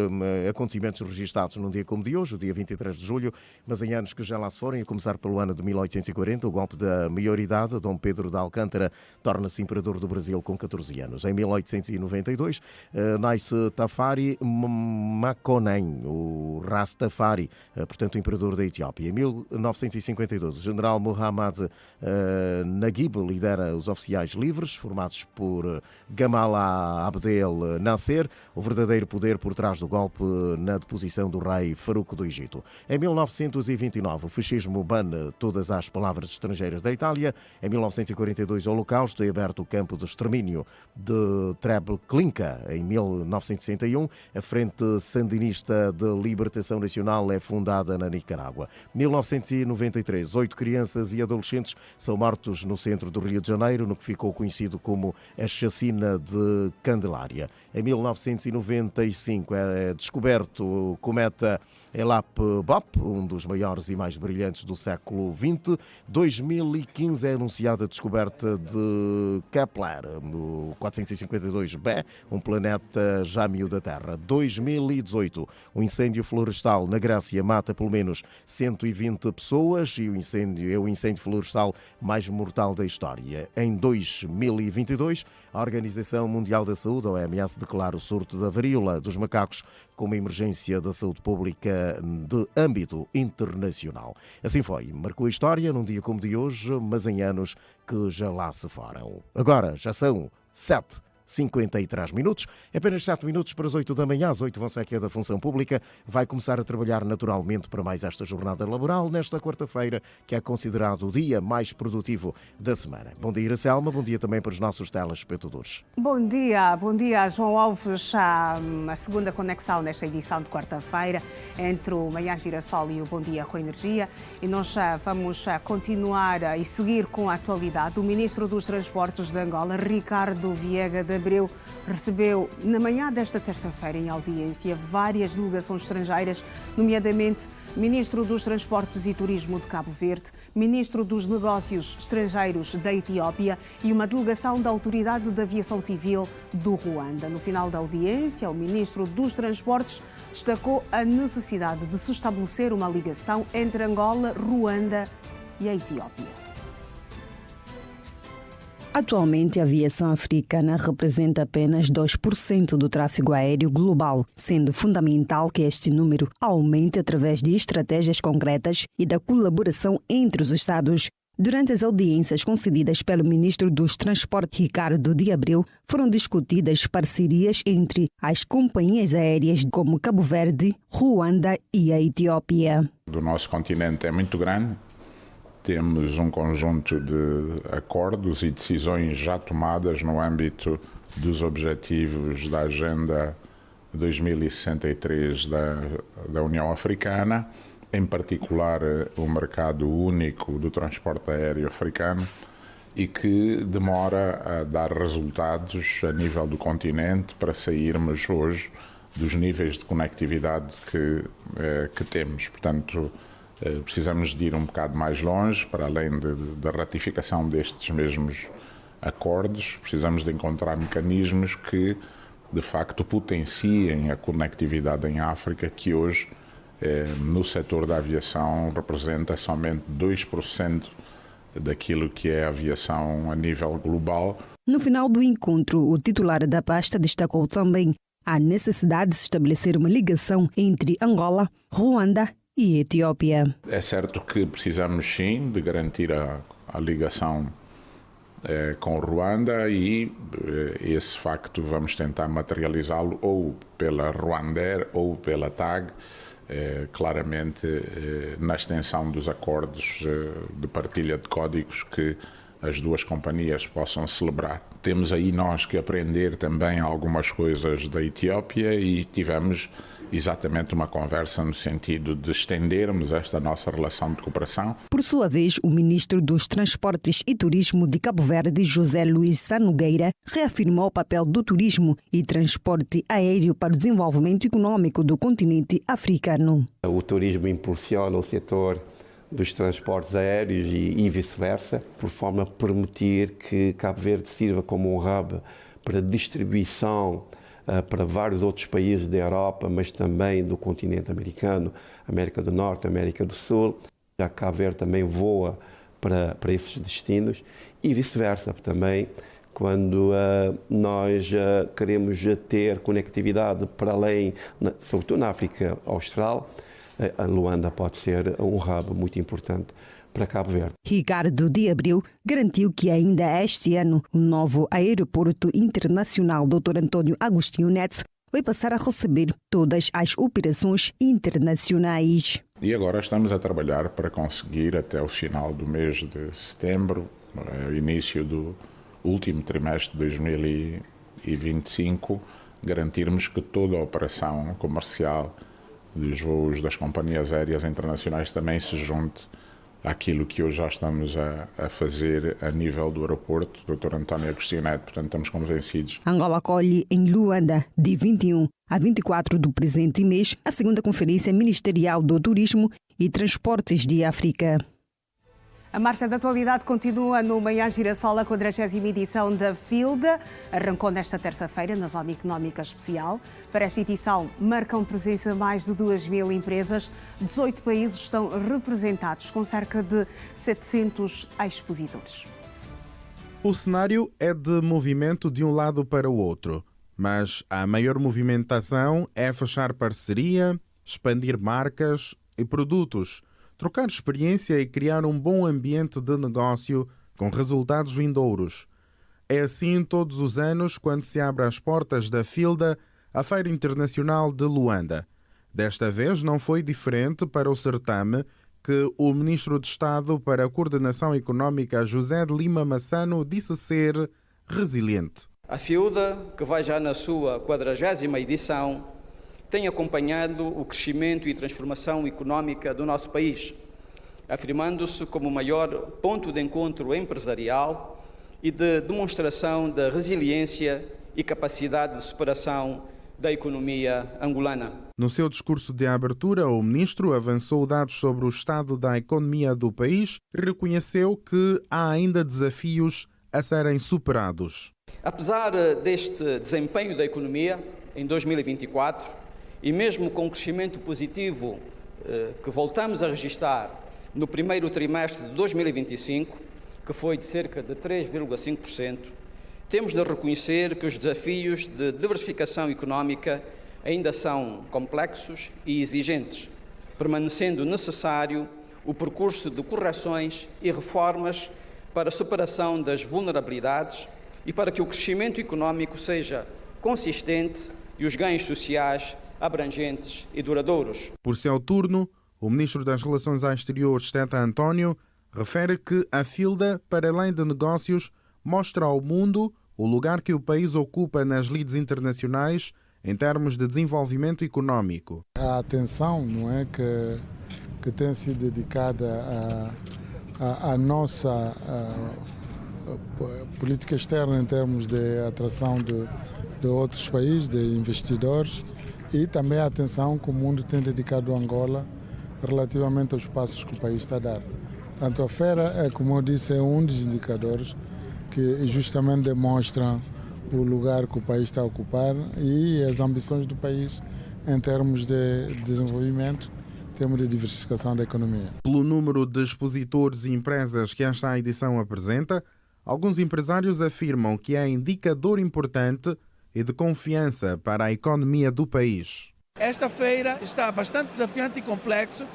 acontecimentos registados num dia como de hoje, o dia 23 de julho, mas em anos que já lá se foram, a começar pelo ano de 1840, o golpe da maioridade, Dom Pedro de Alcântara torna-se imperador do Brasil com 14 anos. anos. Em 1892, nasce Tafari Makonnen, o Rastafari, portanto, o imperador da Etiópia. Em 1952, o general Muhammad Naguib lidera os oficiais livres, formados por Gamal Abdel Nasser, o verdadeiro poder por trás do golpe na deposição do rei Faruco do Egito. Em 1929, o fascismo bane todas as palavras estrangeiras da Itália. Em 1942, o Holocausto é aberto o campo de extermínio de Treblinka. Em 1961, a Frente Sandinista de Libertação Nacional é fundada na Nicarágua. 1993, 8 crianças e adolescentes são mortos no centro do Rio de Janeiro, no que ficou conhecido como a Chacina de Candelária. Em 1995 é descoberto o cometa Elap-Bop, um dos maiores e mais brilhantes do século XX. 2015 é anunciada a descoberta de Kepler, no 452b, um planeta já miúdo da Terra. 2018, um incêndio florestal na Grécia mata pelo menos 120 pessoas e o incêndio é o incêndio florestal mais mortal da história. Em 2022, a Organização Mundial da Saúde, a OMS, declara o surto da varíola dos macacos como emergência da saúde pública de âmbito internacional. Assim foi, marcou a história num dia como de hoje, mas em anos que já lá se foram. Agora já são 7h53 minutos, apenas 7 minutos para as 8 da manhã. Às 8, Fonseca da Função Pública vai começar a trabalhar naturalmente para mais esta jornada laboral nesta quarta-feira, que é considerado o dia mais produtivo da semana. Bom dia, Iracelma, bom dia também para os nossos telespectadores. Bom dia, João Alves. A segunda conexão nesta edição de quarta-feira entre o Manhã Girassol e o Bom Dia com Energia, e nós vamos continuar e seguir com a atualidade. O Ministro dos Transportes de Angola, Ricardo Viega de Abreu, recebeu na manhã desta terça-feira em audiência várias delegações estrangeiras, nomeadamente Ministro dos Transportes e Turismo de Cabo Verde, Ministro dos Negócios Estrangeiros da Etiópia e uma delegação da Autoridade de Aviação Civil do Ruanda. No final da audiência, o Ministro dos Transportes destacou a necessidade de se estabelecer uma ligação entre Angola, Ruanda e a Etiópia. Atualmente, a aviação africana representa apenas 2% do tráfego aéreo global, sendo fundamental que este número aumente através de estratégias concretas e da colaboração entre os Estados. Durante as audiências concedidas pelo Ministro dos Transportes, Ricardo de Abreu, foram discutidas parcerias entre as companhias aéreas como Cabo Verde, Ruanda e a Etiópia. O nosso continente é muito grande. Temos um conjunto de acordos e decisões já tomadas no âmbito dos objetivos da Agenda 2063 da União Africana, em particular o mercado único do transporte aéreo africano, e que demora a dar resultados a nível do continente para sairmos hoje dos níveis de conectividade que temos. Portanto, precisamos de ir um bocado mais longe, para além da ratificação destes mesmos acordos. Precisamos de encontrar mecanismos que, de facto, potenciem a conectividade em África, que hoje, no setor da aviação, representa somente 2% daquilo que é a aviação a nível global. No final do encontro, o titular da pasta destacou também a necessidade de se estabelecer uma ligação entre Angola, Ruanda e Etiópia. É certo que precisamos sim de garantir a ligação com o Ruanda, e esse facto vamos tentar materializá-lo ou pela Ruandair ou pela TAG, claramente na extensão dos acordos de partilha de códigos que as duas companhias possam celebrar. Temos aí nós que aprender também algumas coisas da Etiópia, e tivemos exatamente uma conversa no sentido de estendermos esta nossa relação de cooperação. Por sua vez, o Ministro dos Transportes e Turismo de Cabo Verde, José Luís Sá Nogueira, reafirmou o papel do turismo e transporte aéreo para o desenvolvimento econômico do continente africano. O turismo impulsiona o setor dos transportes aéreos e vice-versa, por forma a permitir que Cabo Verde sirva como um hub para distribuição para vários outros países da Europa, mas também do continente americano, América do Norte, América do Sul. Já Cabo Verde também voa para esses destinos, e vice-versa também, quando nós queremos ter conectividade para além, sobretudo na África Austral, a Luanda pode ser um hub muito importante para Cabo Verde. Ricardo de Abreu garantiu que ainda este ano o novo aeroporto internacional Dr. Antônio Agostinho Neto vai passar a receber todas as operações internacionais. E agora estamos a trabalhar para conseguir até o final do mês de setembro, o início do último trimestre de 2025, garantirmos que toda a operação comercial dos voos das companhias aéreas internacionais também se junte àquilo que hoje já estamos a fazer a nível do aeroporto Dr. Antônio Agostinho Neto. Portanto, estamos convencidos. Angola acolhe em Luanda, de 21 a 24 do presente mês, a segunda Conferência Ministerial do Turismo e Transportes de África. A marcha da atualidade continua no Manhã Girassol, a 40ª edição da FILDA. Arrancou nesta terça-feira na Zona Económica Especial. Para esta edição, marcam presença mais de 2.000 empresas. 18 países estão representados, com cerca de 700 expositores. O cenário é de movimento de um lado para o outro, mas a maior movimentação é fechar parceria, expandir marcas e produtos, trocar experiência e criar um bom ambiente de negócio com resultados vindouros. É assim todos os anos quando se abre as portas da FILDA, a Feira Internacional de Luanda. Desta vez não foi diferente para o certame que o Ministro de Estado para a Coordenação Económica, José de Lima Massano, disse ser resiliente. A FILDA, que vai já na sua 40ª edição, tem acompanhado o crescimento e transformação económica do nosso país, afirmando-se como o maior ponto de encontro empresarial e de demonstração da resiliência e capacidade de superação da economia angolana. No seu discurso de abertura, o ministro avançou dados sobre o estado da economia do país e reconheceu que há ainda desafios a serem superados. Apesar deste desempenho da economia em 2024, e mesmo com o crescimento positivo que voltamos a registrar no primeiro trimestre de 2025, que foi de cerca de 3,5%, temos de reconhecer que os desafios de diversificação económica ainda são complexos e exigentes, permanecendo necessário o percurso de correções e reformas para a superação das vulnerabilidades e para que o crescimento económico seja consistente e os ganhos sociais abrangentes e duradouros. Por seu turno, o Ministro das Relações Exteriores, Teta António, refere que a FILDA, para além de negócios, mostra ao mundo o lugar que o país ocupa nas lides internacionais em termos de desenvolvimento económico. A atenção, não é, que tem sido dedicada à nossa política externa em termos de atração de outros países, de investidores, e também a atenção que o mundo tem dedicado a Angola relativamente aos passos que o país está a dar. Portanto, a feira, como eu disse, é um dos indicadores que justamente demonstram o lugar que o país está a ocupar e as ambições do país em termos de desenvolvimento, em termos de diversificação da economia. Pelo número de expositores e empresas que esta edição apresenta, alguns empresários afirmam que é indicador importante e de confiança para a economia do país. Esta feira está bastante desafiante e complexo,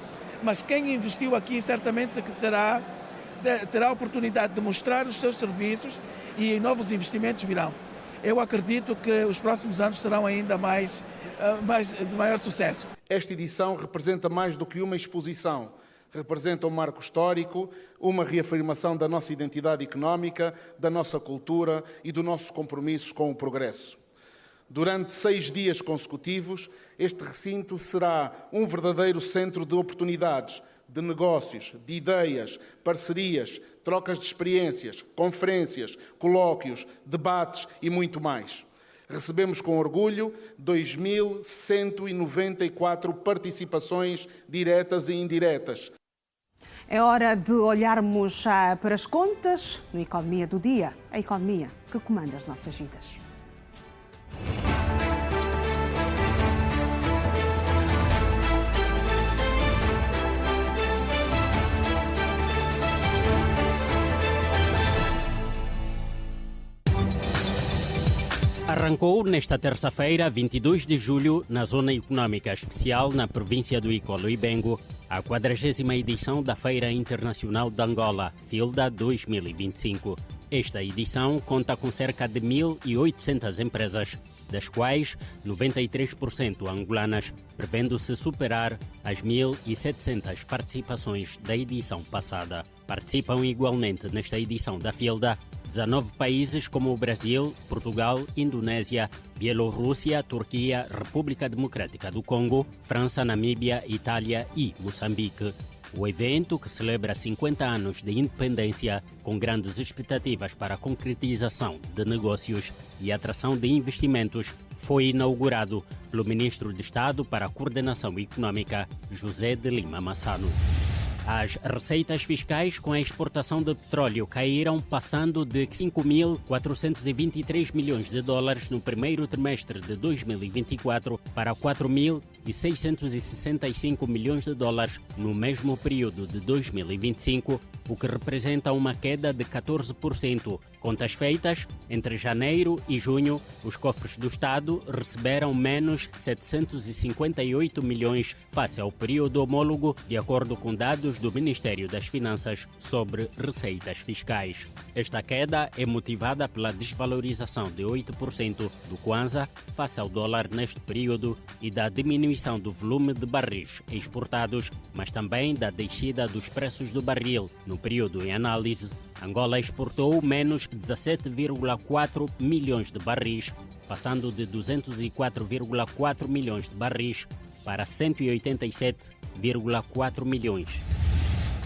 mas quem investiu aqui certamente que terá a oportunidade de mostrar os seus serviços e novos investimentos virão. Eu acredito que os próximos anos serão ainda de maior sucesso. Esta edição representa mais do que uma exposição. Representa um marco histórico, uma reafirmação da nossa identidade económica, da nossa cultura e do nosso compromisso com o progresso. Durante 6 dias consecutivos, este recinto será um verdadeiro centro de oportunidades, de negócios, de ideias, parcerias, trocas de experiências, conferências, colóquios, debates e muito mais. Recebemos com orgulho 2.194 participações diretas e indiretas. É hora de olharmos para as contas no Economia do Dia, a economia que comanda as nossas vidas. Arrancou nesta terça-feira, 22 de julho, na Zona Econômica Especial, na província do Icolo e Bengo, a 40ª edição da Feira Internacional de Angola, FILDA 2025. Esta edição conta com cerca de 1.800 empresas, das quais 93% angolanas, prevendo-se superar as 1.700 participações da edição passada. Participam igualmente nesta edição da FILDA 19 países como o Brasil, Portugal, Indonésia, Bielorrússia, Turquia, República Democrática do Congo, França, Namíbia, Itália e Moçambique. O evento, que celebra 50 anos de independência, com grandes expectativas para a concretização de negócios e atração de investimentos, foi inaugurado pelo Ministro de Estado para a Coordenação Econômica, José de Lima Massano. As receitas fiscais com a exportação de petróleo caíram, passando de 5.423 milhões de dólares no primeiro trimestre de 2024 para 4.665 milhões de dólares no mesmo período de 2025, o que representa uma queda de 14%. Contas feitas, entre janeiro e junho, os cofres do Estado receberam menos 758 milhões face ao período homólogo, de acordo com dados do Ministério das Finanças sobre receitas fiscais. Esta queda é motivada pela desvalorização de 8% do Kwanza face ao dólar neste período e da diminuição do volume de barris exportados, mas também da descida dos preços do barril. No período em análise, Angola exportou menos 17,4 milhões de barris, passando de 204,4 milhões de barris para 187,4 milhões.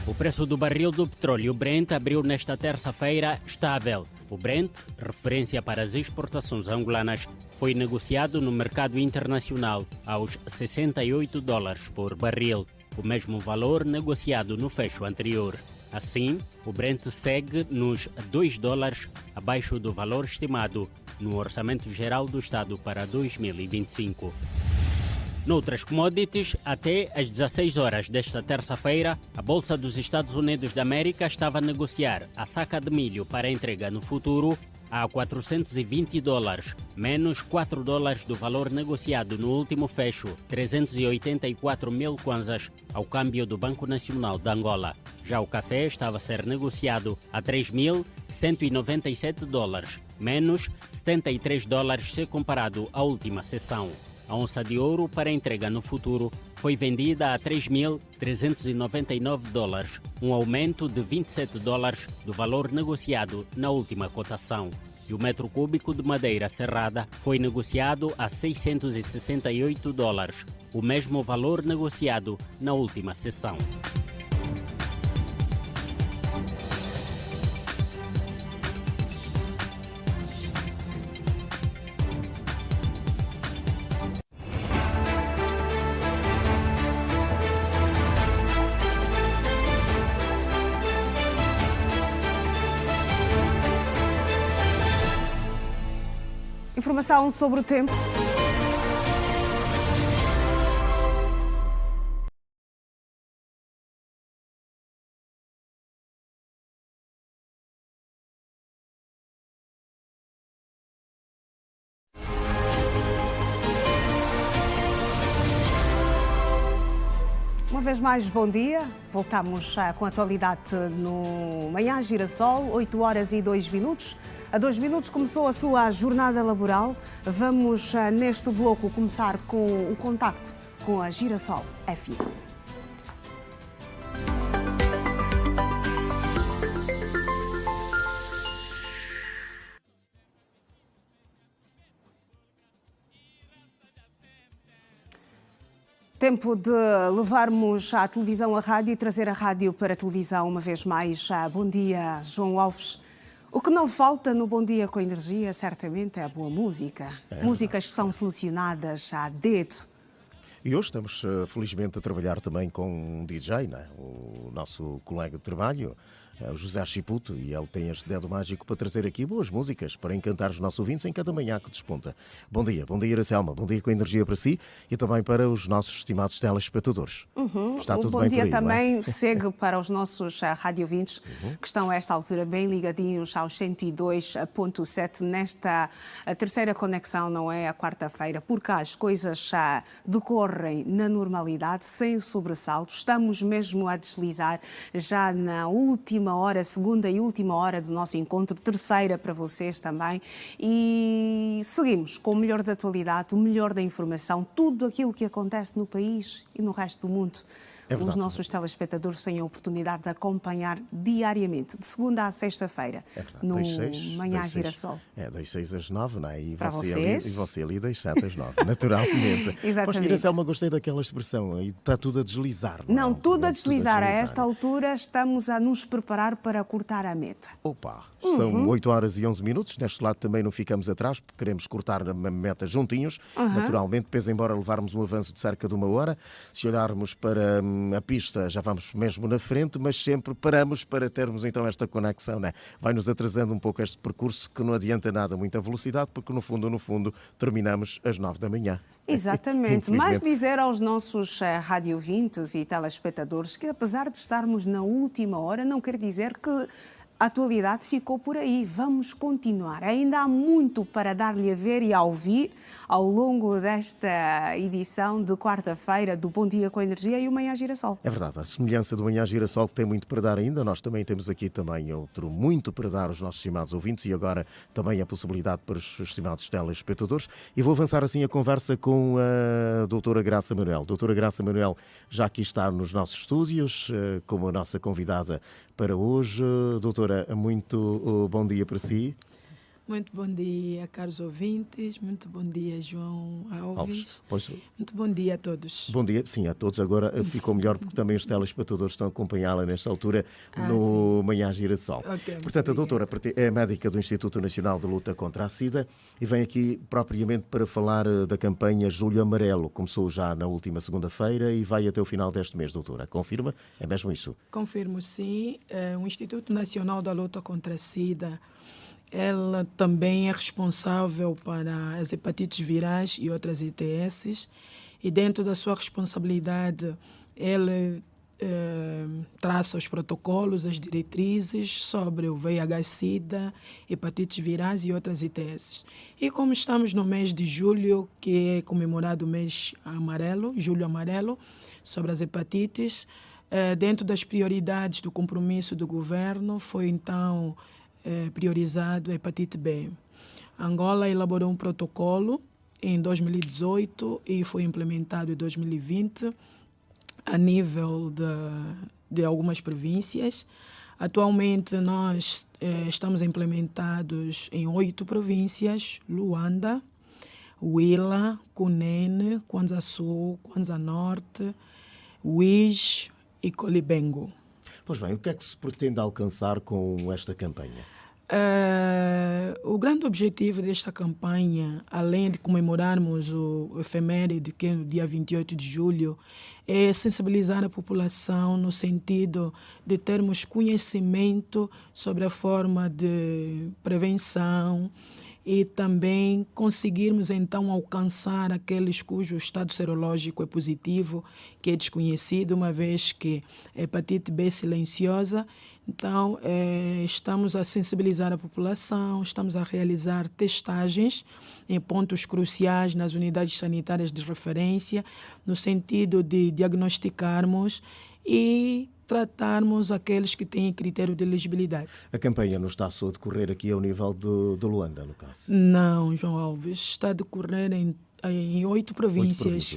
O preço do barril do petróleo Brent abriu nesta terça-feira estável. O Brent, referência para as exportações angolanas, foi negociado no mercado internacional aos 68 dólares por barril, o mesmo valor negociado no fecho anterior. Assim, o Brent segue nos 2 dólares abaixo do valor estimado no Orçamento Geral do Estado para 2025. Noutras commodities, até às 16 horas desta terça-feira, a Bolsa dos Estados Unidos da América estava a negociar a saca de milho para entrega no futuro a 420 dólares, menos 4 dólares do valor negociado no último fecho, 384 mil kwanzas, ao câmbio do Banco Nacional de Angola. Já o café estava a ser negociado a 3.197 dólares, menos 73 dólares se comparado à última sessão. A onça de ouro para entrega no futuro foi vendida a 3.399 dólares, um aumento de 27 dólares do valor negociado na última cotação. E o metro cúbico de madeira serrada foi negociado a 668 dólares, o mesmo valor negociado na última sessão. Informação sobre o tempo. Uma vez mais, bom dia. Voltamos com a atualidade no Manhã Girassol, 8 horas e 2 minutos. A 2 minutos começou a sua jornada laboral. Vamos, neste bloco, começar com o contacto com a Girassol FM. Tempo de levarmos a televisão à rádio e trazer a rádio para a televisão uma vez mais. Bom dia, João Alves. O que não falta no Bom Dia com Energia, certamente, é a boa música. Músicas que são selecionadas a dedo. E hoje estamos, felizmente, a trabalhar também com um DJ, né? O nosso colega de trabalho, é o José Chiputo, e ele tem este dedo mágico para trazer aqui boas músicas para encantar os nossos ouvintes em cada manhã que desponta. Bom dia, Iracelma, bom dia com energia para si e também para os nossos estimados telespectadores. Está tudo bom bem dia por aí, também segue para os nossos radiovintes que estão a esta altura bem ligadinhos aos 102.7 nesta terceira conexão, não é? A quarta-feira, porque as coisas decorrem na normalidade, sem sobressaltos. Estamos mesmo a deslizar já na última hora, segunda e última hora do nosso encontro, terceira para vocês também. E seguimos com o melhor da atualidade, o melhor da informação, tudo aquilo que acontece no país e no resto do mundo. Os nossos telespectadores têm a oportunidade de acompanhar diariamente, de segunda à sexta-feira, no Manhã Girassol. Das 6 às 9, não é? E para vocês. E você ali das 7 às 9, naturalmente. Exatamente. Iracelma, gostei daquela expressão, e está tudo a deslizar. Não, tudo a deslizar. A esta altura estamos a nos preparar para cortar a meta. Opa! São 8 horas e 11 minutos. Deste lado também não ficamos atrás, porque queremos cortar a meta juntinhos. Naturalmente, pese embora levarmos um avanço de cerca de 1 hora, se olharmos para a pista já vamos mesmo na frente, mas sempre paramos para termos então esta conexão, né? Vai-nos atrasando um pouco este percurso, que não adianta nada muita velocidade, porque no fundo terminamos às 9 da manhã. Exatamente. Mas dizer aos nossos radiovintes e telespectadores que apesar de estarmos na última hora, não quer dizer que a atualidade ficou por aí. Vamos continuar. Ainda há muito para dar-lhe a ver e a ouvir ao longo desta edição de quarta-feira do Bom Dia com Energia e o Manhã Girassol. É verdade, a semelhança do Manhã Girassol tem muito para dar ainda. Nós também temos aqui também outro muito para dar aos nossos estimados ouvintes e agora também a possibilidade para os estimados telespectadores. E vou avançar assim a conversa com a doutora Graça Manuel. Doutora Graça Manuel já aqui está nos nossos estúdios como a nossa convidada para hoje. Doutora, muito bom dia para si. Muito bom dia, caros ouvintes. Muito bom dia, João Alves. Muito bom dia a todos. Bom dia, sim, a todos. Agora ficou melhor porque também os telespectadores estão a acompanhá-la nesta altura no Manhã Girassol. Portanto, a doutora é médica do Instituto Nacional de Luta contra a SIDA e vem aqui propriamente para falar da campanha Julho Amarelo. Começou já na última segunda-feira e vai até o final deste mês, doutora. Confirma? É mesmo isso? Confirmo, sim. O Instituto Nacional da Luta contra a SIDA, ela também é responsável para as hepatites virais e outras ITS, e dentro da sua responsabilidade ele traça os protocolos, as diretrizes sobre o VIH-Sida, hepatites virais e outras ITS. E como estamos no mês de julho, que é comemorado o mês amarelo, Julho Amarelo, sobre as hepatites, dentro das prioridades do compromisso do governo foi então priorizado a hepatite B. Angola elaborou um protocolo em 2018 e foi implementado em 2020 a nível de algumas províncias. Atualmente nós estamos implementados em 8 províncias: Luanda, Huila, Cunene, Kwanza Sul, Kwanza Norte, Uís e Colibengo. Pois bem, o que é que se pretende alcançar com esta campanha? O grande objetivo desta campanha, além de comemorarmos o efeméride, que é no dia 28 de julho, é sensibilizar a população no sentido de termos conhecimento sobre a forma de prevenção e também conseguirmos então alcançar aqueles cujo estado serológico é positivo, que é desconhecido, uma vez que a hepatite B é silenciosa. Então, estamos a sensibilizar a população, estamos a realizar testagens em pontos cruciais nas unidades sanitárias de referência, no sentido de diagnosticarmos e tratarmos aqueles que têm critério de elegibilidade. A campanha não está só a decorrer aqui ao nível de Luanda, no caso? Não, João Alves, está a decorrer em 8 províncias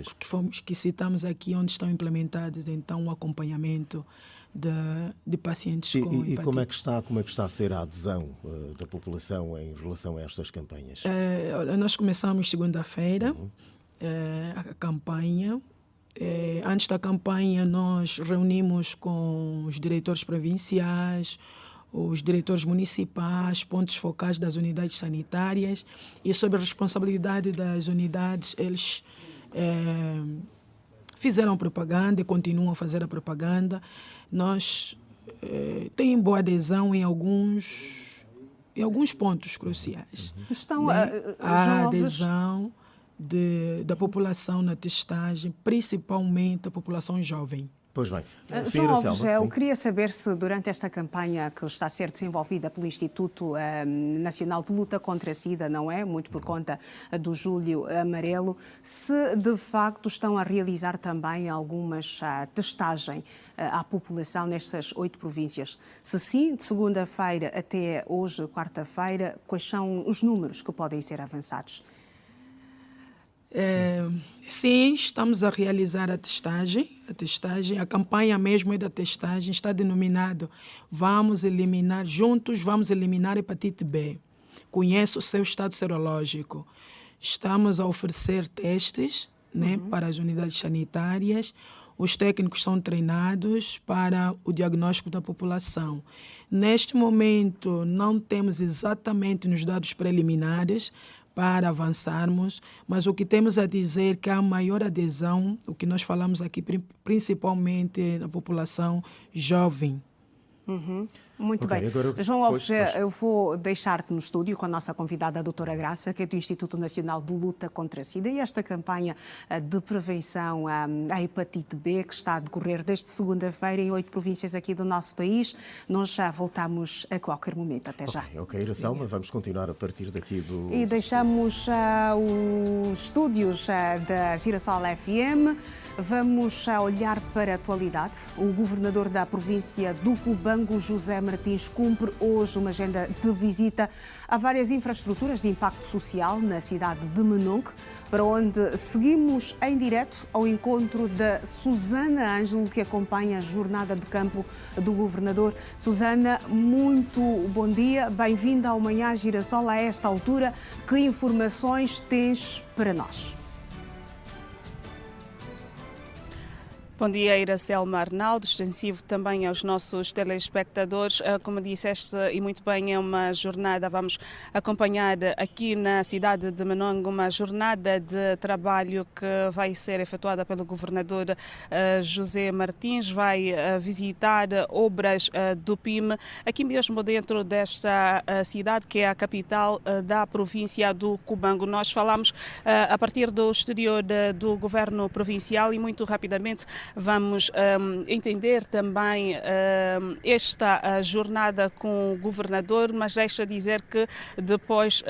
que citamos aqui, onde estão implementados então o acompanhamento de pacientes com hepatite. E como é que está a ser a adesão da população em relação a estas campanhas? Nós começamos segunda-feira a campanha. Antes da campanha, nós reunimos com os diretores provinciais, os diretores municipais, pontos focais das unidades sanitárias, e sob a responsabilidade das unidades, eles fizeram propaganda e continuam a fazer a propaganda. Nós têm boa adesão em alguns pontos cruciais. Estão a adesão da população na testagem, principalmente a população jovem. Pois bem. João Alves, eu queria saber se durante esta campanha que está a ser desenvolvida pelo Instituto Nacional de Luta contra a SIDA, não é? Muito por conta do Julho Amarelo, se de facto estão a realizar também algumas testagem à população nestas 8 províncias. Se sim, de segunda-feira até hoje, quarta-feira, quais são os números que podem ser avançados? Sim, estamos a realizar a testagem. A campanha mesmo é da testagem, está denominado Vamos Eliminar Juntos, Vamos Eliminar Hepatite B. Conheça o seu estado serológico. Estamos a oferecer testes para as unidades sanitárias. Os técnicos são treinados para o diagnóstico da população. Neste momento, não temos exatamente nos dados preliminares para avançarmos, mas o que temos a dizer é que há maior adesão, o que nós falamos aqui, principalmente na população jovem. Muito bem. Agora, João Alves, eu vou deixar-te no estúdio com a nossa convidada, a doutora Graça, que é do Instituto Nacional de Luta contra a SIDA, e esta campanha de prevenção à hepatite B, que está a decorrer desde segunda-feira em 8 províncias aqui do nosso país. Nós já voltamos a qualquer momento. Até já. Ok, Iracelma, vamos continuar a partir daqui do... E deixamos os estúdios da Girassol FM. Vamos olhar para a atualidade. O governador da província do Cubango, José Martins, cumpre hoje uma agenda de visita a várias infraestruturas de impacto social na cidade de Menongue, para onde seguimos em direto ao encontro da Susana Ângelo, que acompanha a jornada de campo do governador. Susana, muito bom dia, bem-vinda ao Manhã Girassol a esta altura. Que informações tens para nós? Bom dia, Iracelma Arnaldo, extensivo também aos nossos telespectadores. Como disseste, e muito bem, é uma jornada, vamos acompanhar aqui na cidade de Menongue, uma jornada de trabalho que vai ser efetuada pelo governador José Martins, vai visitar obras do PIM, aqui mesmo dentro desta cidade, que é a capital da província do Cubango. Nós falamos a partir do exterior do governo provincial e muito rapidamente vamos entender também esta jornada com o governador, mas deixa dizer que depois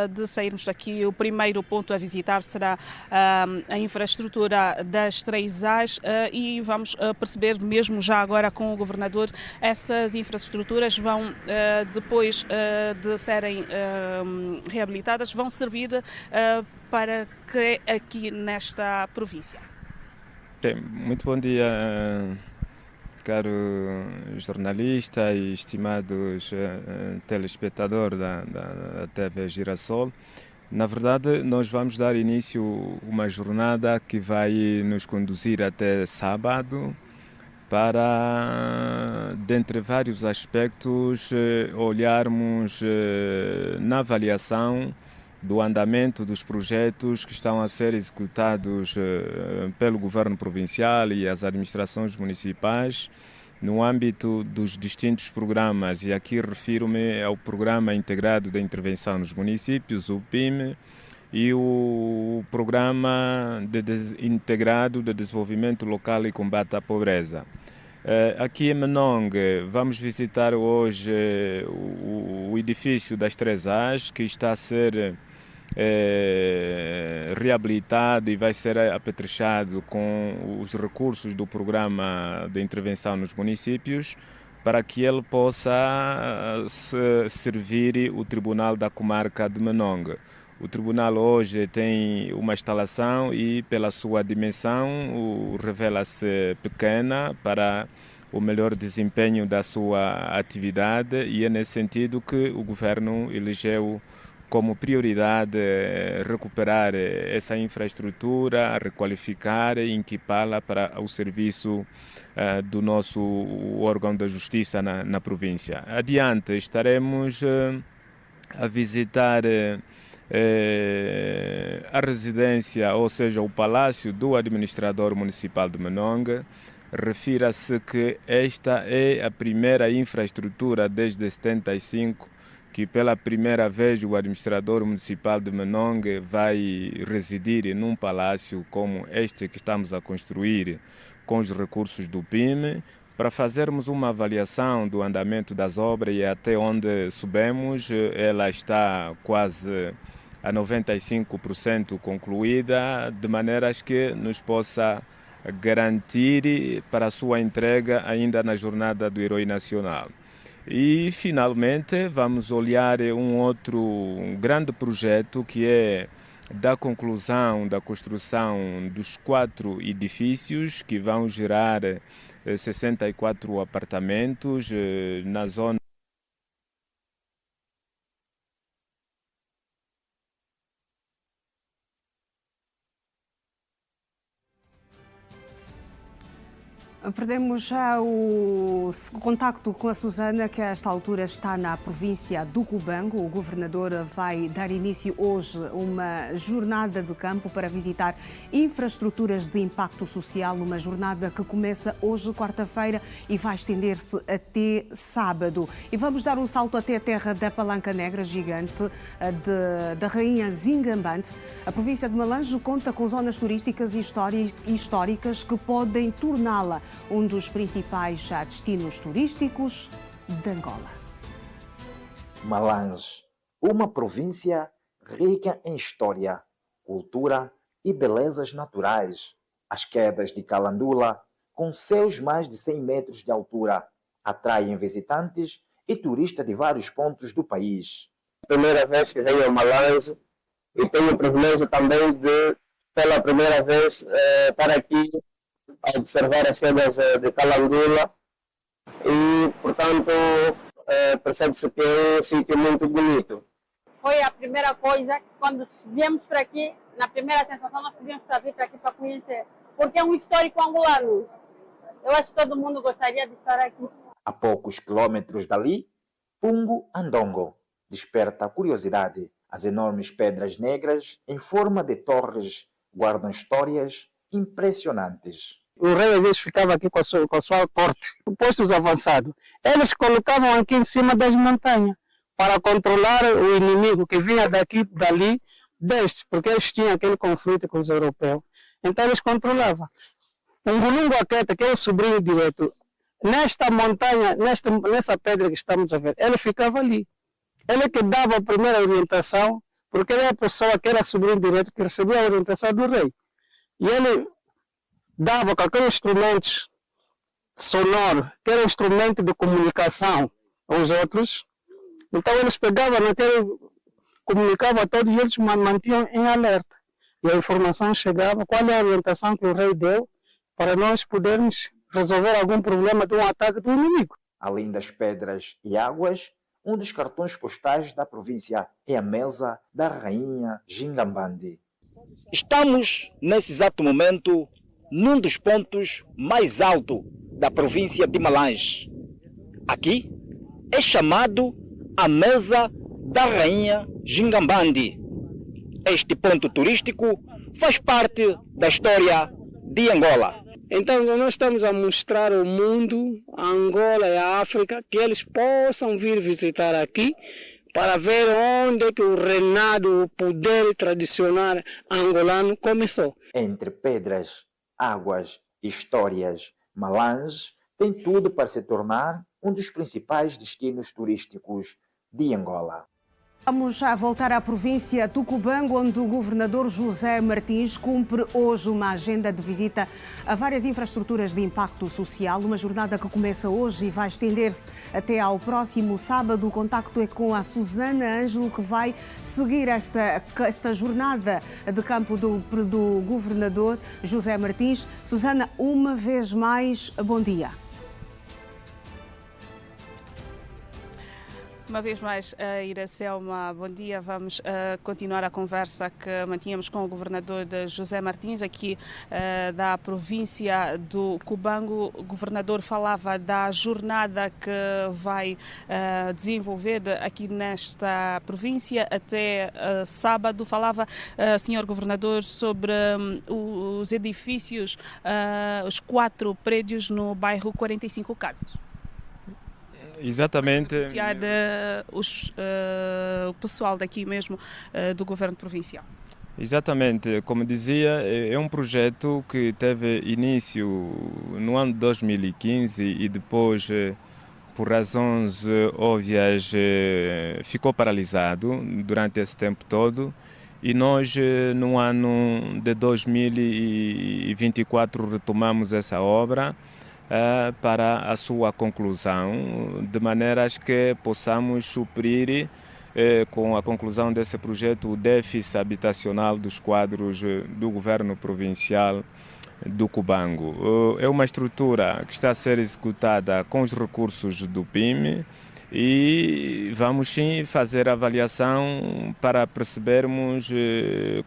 de sairmos daqui, o primeiro ponto a visitar será a infraestrutura das 3 As e vamos perceber mesmo já agora com o governador, essas infraestruturas vão depois de serem reabilitadas, vão servir para que aqui nesta província. Muito bom dia, caro jornalista e estimados telespectadores da TV Girassol. Na verdade, nós vamos dar início a uma jornada que vai nos conduzir até sábado para, dentre vários aspectos, olharmos na avaliação do andamento dos projetos que estão a ser executados pelo governo provincial e as administrações municipais no âmbito dos distintos programas, e aqui refiro-me ao Programa Integrado de Intervenção nos Municípios, o PIM, e o Programa Integrado de Desenvolvimento Local e Combate à Pobreza. Aqui em Menongue vamos visitar hoje o edifício das 3 As, que está a ser reabilitado e vai ser apetrechado com os recursos do Programa de Intervenção nos Municípios, para que ele possa servir o Tribunal da Comarca de Menongue. O tribunal hoje tem uma instalação e, pela sua dimensão, revela-se pequena para o melhor desempenho da sua atividade, e é nesse sentido que o governo elegeu como prioridade recuperar essa infraestrutura, requalificar e equipá-la para o serviço do nosso órgão da justiça na província. Adiante, estaremos a visitar a residência, ou seja, o Palácio do Administrador Municipal de Menongue, refira-se que esta é a primeira infraestrutura desde 75 que pela primeira vez o administrador municipal de Menongue vai residir num palácio como este que estamos a construir com os recursos do PIME, para fazermos uma avaliação do andamento das obras e até onde subimos. Ela está quase a 95% concluída, de maneiras que nos possa garantir para a sua entrega ainda na jornada do Herói Nacional. E, finalmente, vamos olhar um grande projeto que é da conclusão da construção dos 4 edifícios que vão gerar 64 apartamentos na zona. Perdemos já o contacto com a Susana, que a esta altura está na província do Cubango. O governador vai dar início hoje a uma jornada de campo para visitar infraestruturas de impacto social, uma jornada que começa hoje, quarta-feira, e vai estender-se até sábado. E vamos dar um salto até a terra da Palanca Negra, gigante, da Rainha Zingambante. A província de Malange conta com zonas turísticas e históricas que podem torná-la um dos principais destinos turísticos de Angola. Malange, uma província rica em história, cultura e belezas naturais. As quedas de Calandula, com seus mais de 100 metros de altura, atraem visitantes e turistas de vários pontos do país. Primeira vez que venho a Malange e tenho o privilégio também de, pela primeira vez, estar aqui a observar as quedas de Calandula e, portanto, percebe-se que é um sítio muito bonito. Foi a primeira coisa, quando viemos para aqui, na primeira sensação nós viemos para vir para aqui para conhecer, porque é um histórico angolano. Eu acho que todo mundo gostaria de estar aqui. A poucos quilômetros dali, Pungo Andongo desperta a curiosidade. As enormes pedras negras, em forma de torres, guardam histórias impressionantes. O rei às vezes ficava aqui com a sua corte, postos avançados. Eles colocavam aqui em cima das montanhas para controlar o inimigo que vinha daqui, dali, deste, porque eles tinham aquele conflito com os europeus. Então eles controlavam. O Ngulungu Aketa, que é o sobrinho direto, nesta montanha, nessa pedra que estamos a ver, ele ficava ali. Ele que dava a primeira orientação, porque ele é a pessoa que era sobrinho direto, que recebia a orientação do rei. E ele dava com aqueles instrumentos sonoros, que era um instrumento de comunicação aos outros. Então eles pegavam comunicavam a todos e eles mantinham em alerta. E a informação chegava, qual é a orientação que o rei deu, para nós podermos resolver algum problema de um ataque do inimigo. Além das pedras e águas, um dos cartões postais da província é a mesa da Rainha Zingambante. Estamos, nesse exato momento, num dos pontos mais altos da província de Malange. Aqui é chamado a Mesa da Rainha Zingambante. Este ponto turístico faz parte da história de Angola. Então nós estamos a mostrar ao mundo, a Angola e a África, que eles possam vir visitar aqui para ver onde é que o reinado, o poder tradicional angolano começou. Entre pedras, águas, histórias, Malange tem tudo para se tornar um dos principais destinos turísticos de Angola. Vamos já voltar à província do Cubango, onde o governador José Martins cumpre hoje uma agenda de visita a várias infraestruturas de impacto social, uma jornada que começa hoje e vai estender-se até ao próximo sábado. O contacto é com a Susana Ângelo, que vai seguir esta jornada de campo do governador José Martins. Susana, uma vez mais, bom dia. Uma vez mais, Iracelma, bom dia. Vamos continuar a conversa que mantínhamos com o governador José Martins, aqui da província do Cubango. O governador falava da jornada que vai desenvolver aqui nesta província até sábado. Falava, senhor governador, sobre os edifícios, os 4 prédios no bairro 45 Casas. Exatamente. O pessoal daqui mesmo do governo provincial. Exatamente, como dizia, é um projeto que teve início no ano de 2015 e depois, por razões óbvias, ficou paralisado durante esse tempo todo. E nós, no ano de 2024, retomamos essa obra para a sua conclusão, de maneiras que possamos suprir, com a conclusão desse projeto, o déficit habitacional dos quadros do governo provincial do Cubango. É uma estrutura que está a ser executada com os recursos do PIME e vamos sim fazer a avaliação para percebermos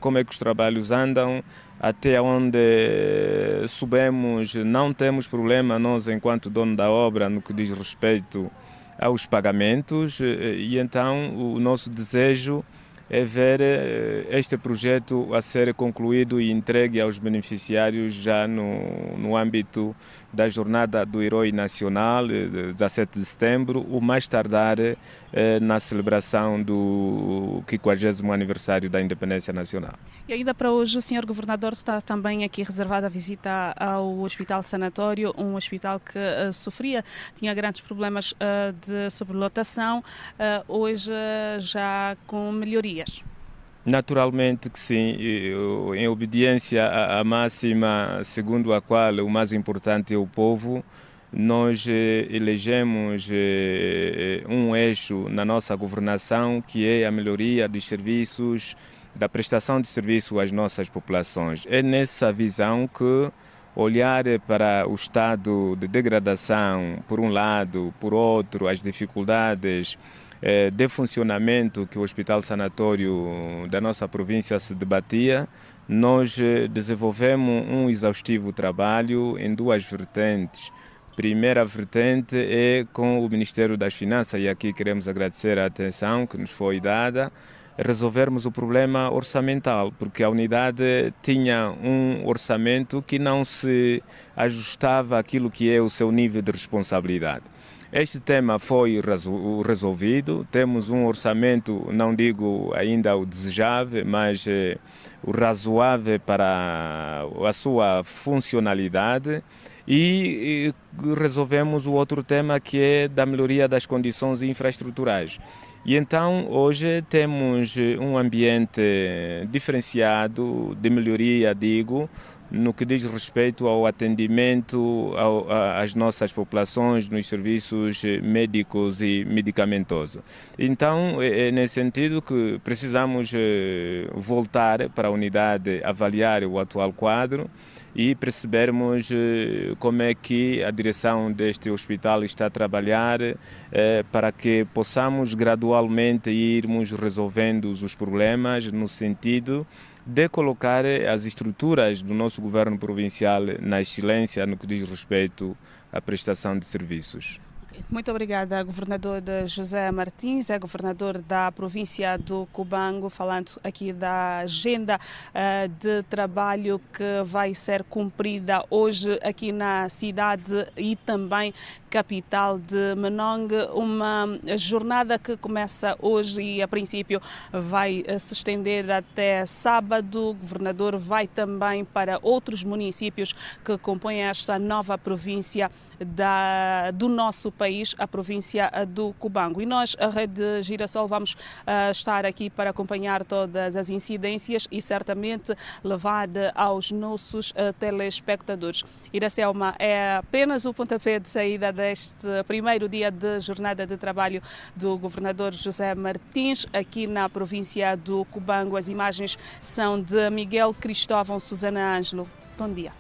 como é que os trabalhos andam, até onde subimos. Não temos problema nós enquanto dono da obra no que diz respeito aos pagamentos, e então o nosso desejo é ver este projeto a ser concluído e entregue aos beneficiários já no âmbito da Jornada do Herói Nacional, 17 de setembro, o mais tardar na celebração do 50º aniversário da Independência Nacional. E ainda para hoje, o senhor governador está também aqui reservada a visita ao Hospital Sanatório, um hospital que tinha grandes problemas de sobrelotação, hoje já com melhorias. Naturalmente que sim, em obediência à máxima segundo a qual o mais importante é o povo, nós elegemos um eixo na nossa governação que é a melhoria dos serviços, da prestação de serviço às nossas populações. É nessa visão que olhar para o estado de degradação, por um lado, por outro, as dificuldades de funcionamento que o Hospital Sanatório da nossa província se debatia, nós desenvolvemos um exaustivo trabalho em 2 vertentes. Primeira vertente é com o Ministério das Finanças, e aqui queremos agradecer a atenção que nos foi dada, resolvermos o problema orçamental, porque a unidade tinha um orçamento que não se ajustava àquilo que é o seu nível de responsabilidade. Este tema foi resolvido, temos um orçamento, não digo ainda o desejável, mas o razoável para a sua funcionalidade, e resolvemos o outro tema, que é da melhoria das condições infraestruturais. E então hoje temos um ambiente diferenciado de melhoria, digo, no que diz respeito ao atendimento às nossas populações nos serviços médicos e medicamentosos. Então, é nesse sentido que precisamos voltar para a unidade, avaliar o atual quadro e percebermos como é que a direção deste hospital está a trabalhar para que possamos gradualmente irmos resolvendo os problemas, no sentido de colocar as estruturas do nosso governo provincial na excelência no que diz respeito à prestação de serviços. Muito obrigada, governador José Martins, é governador da província do Cubango, falando aqui da agenda de trabalho que vai ser cumprida hoje aqui na cidade e também capital de Menong, uma jornada que começa hoje e a princípio vai se estender até sábado. O governador vai também para outros municípios que compõem esta nova província do nosso país, a província do Cubango. E nós, a Rede Girassol, vamos estar aqui para acompanhar todas as incidências e certamente levar aos nossos telespectadores. Iracelma, é apenas o pontapé de saída deste primeiro dia de jornada de trabalho do governador José Martins, aqui na província do Cubango. As imagens são de Miguel Cristóvão Susana Ângelo. Bom dia.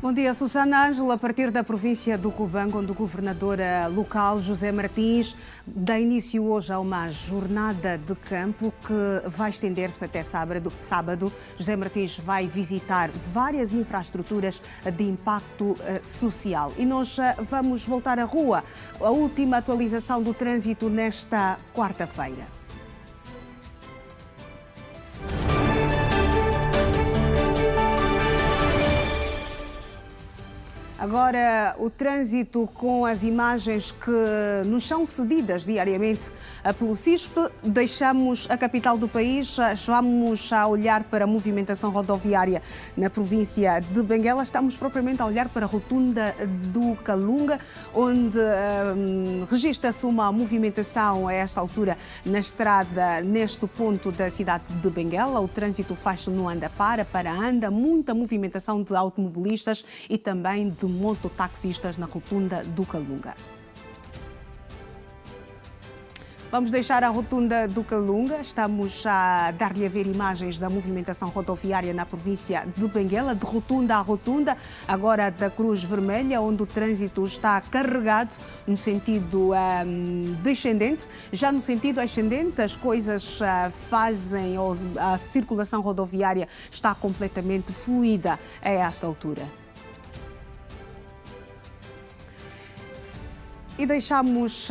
Bom dia, Susana Ângelo. A partir da província do Cubango, onde o governador local, José Martins, dá início hoje a uma jornada de campo que vai estender-se até sábado. José Martins vai visitar várias infraestruturas de impacto social. E nós vamos voltar à rua. A última atualização do trânsito nesta quarta-feira. Agora, o trânsito com as imagens que nos são cedidas diariamente pelo CISP. Deixamos a capital do país, vamos a olhar para a movimentação rodoviária na província de Benguela. Estamos propriamente a olhar para a rotunda do Calunga, onde registra-se uma movimentação a esta altura na estrada, neste ponto da cidade de Benguela. O trânsito faz-se no anda-para, para-anda, muita movimentação de automobilistas e também de mototaxistas na rotunda do Calunga. Vamos deixar a rotunda do Calunga. Estamos a dar-lhe a ver imagens da movimentação rodoviária na província de Benguela, de rotunda a rotunda, agora da Cruz Vermelha, onde o trânsito está carregado no sentido descendente. Já no sentido ascendente, as coisas fazem, a circulação rodoviária está completamente fluida a esta altura. E deixamos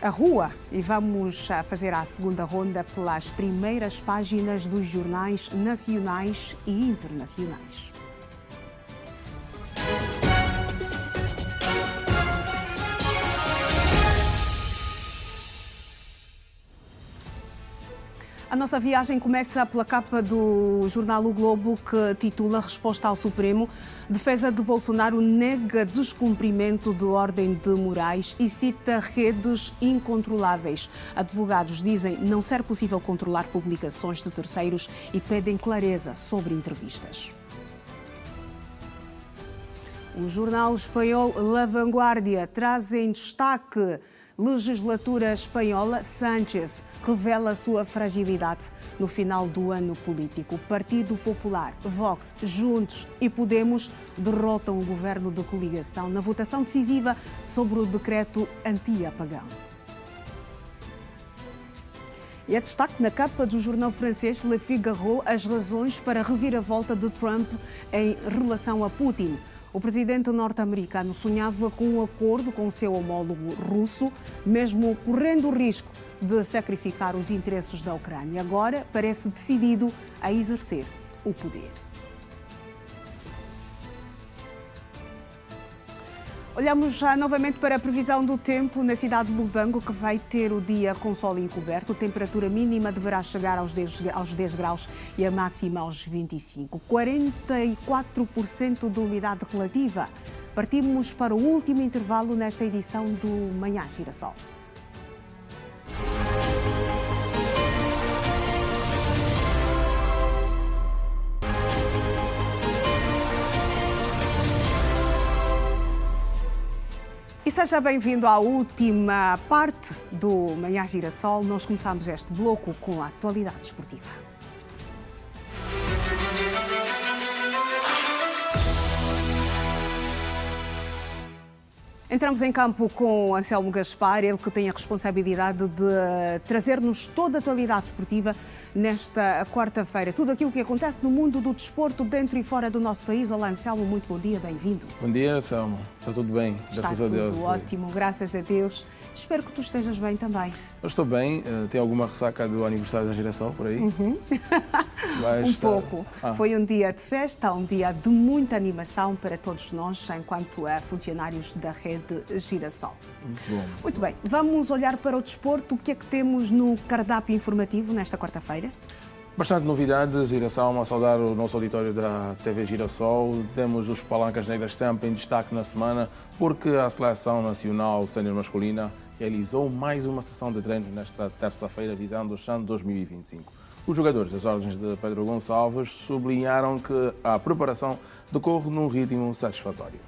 a rua e vamos fazer a segunda ronda pelas primeiras páginas dos jornais nacionais e internacionais. A nossa viagem começa pela capa do jornal O Globo, que titula Resposta ao Supremo. Defesa de Bolsonaro nega descumprimento de ordem de Moraes e cita redes incontroláveis. Advogados dizem não ser possível controlar publicações de terceiros e pedem clareza sobre entrevistas. O jornal espanhol La Vanguardia traz em destaque legislatura espanhola. Sánchez revela sua fragilidade no final do ano político. Partido Popular, Vox, Juntos e Podemos derrotam o governo de coligação na votação decisiva sobre o decreto anti-apagão. E é destaque na capa do jornal francês Le Figaro as razões para a reviravolta de Trump em relação a Putin. O presidente norte-americano sonhava com um acordo com seu homólogo russo, mesmo correndo o risco de sacrificar os interesses da Ucrânia. Agora parece decidido a exercer o poder. Olhamos já novamente para a previsão do tempo na cidade de Lubango, que vai ter o dia com sol encoberto. A temperatura mínima deverá chegar aos 10 graus e a máxima aos 25. 44% de umidade relativa. Partimos para o último intervalo nesta edição do Manhã Girassol. E seja bem-vindo à última parte do Manhã Girassol. Nós começamos este bloco com a atualidade esportiva. Entramos em campo com Anselmo Gaspar, ele que tem a responsabilidade de trazer-nos toda a atualidade esportiva nesta quarta-feira. Tudo aquilo que acontece no mundo do desporto dentro e fora do nosso país. Olá, Anselmo, muito bom dia, bem-vindo. Bom dia, Anselmo. Está tudo bem, graças a Deus. Está tudo ótimo, graças a Deus. Espero que tu estejas bem também. Eu estou bem. Tem alguma ressaca do aniversário da Girassol por aí? Pouco. Foi um dia de festa, um dia de muita animação para todos nós, enquanto funcionários da rede Girassol. Muito bom. Muito bem. Vamos olhar para o desporto. O que é que temos no cardápio informativo nesta quarta-feira? Bastante novidades, Girassol, a saudar o nosso auditório da TV Girassol. Temos os Palancas Negras sempre em destaque na semana, porque a Seleção Nacional Sénior Masculina realizou mais uma sessão de treinos nesta terça-feira visando o Chan 2025. Os jogadores das ordens de Pedro Gonçalves sublinharam que a preparação decorre num ritmo satisfatório.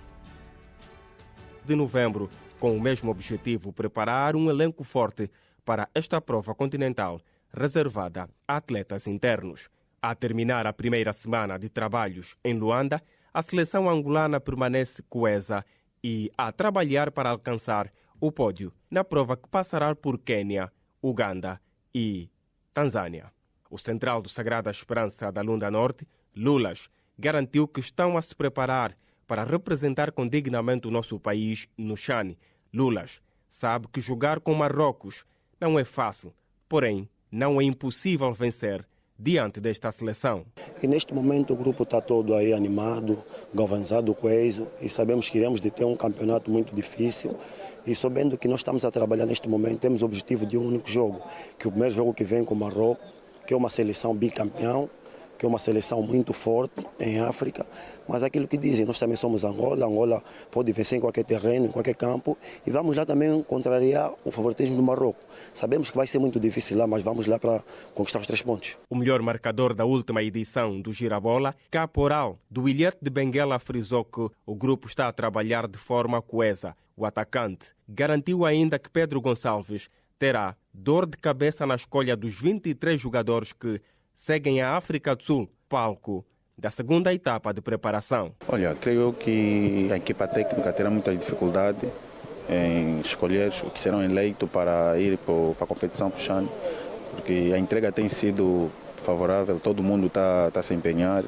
De novembro, com o mesmo objetivo, preparar um elenco forte para esta prova continental reservada a atletas internos. A terminar a primeira semana de trabalhos em Luanda, a seleção angolana permanece coesa e a trabalhar para alcançar o pódio na prova que passará por Quênia, Uganda e Tanzânia. O central do Sagrada Esperança da Lunda Norte, Lulas, garantiu que estão a se preparar para representar com dignamente o nosso país no CHAN. Lulas sabe que jogar com Marrocos não é fácil, porém não é impossível vencer diante desta seleção. E neste momento o grupo está todo aí animado, galvanizado, coeso, e sabemos que iremos de ter um campeonato muito difícil. E sabendo que nós estamos a trabalhar neste momento, temos o objetivo de um único jogo, que o primeiro jogo que vem com o Marrocos, que é uma seleção bicampeão, que é uma seleção muito forte em África, mas aquilo que dizem, nós também somos Angola, Angola pode vencer em qualquer terreno, em qualquer campo, e vamos lá também contrariar o favoritismo do Marrocos. Sabemos que vai ser muito difícil lá, mas vamos lá para conquistar os 3 pontos. O melhor marcador da última edição do Girabola, Caporal, do Ilhete de Benguela, frisou que o grupo está a trabalhar de forma coesa. O atacante garantiu ainda que Pedro Gonçalves terá dor de cabeça na escolha dos 23 jogadores que seguem a África do Sul, palco da segunda etapa de preparação. Olha, creio que a equipa técnica terá muita dificuldade em escolher os que serão eleitos para ir para a competição para o CHAN, porque a entrega tem sido favorável, todo mundo está a se empenhar,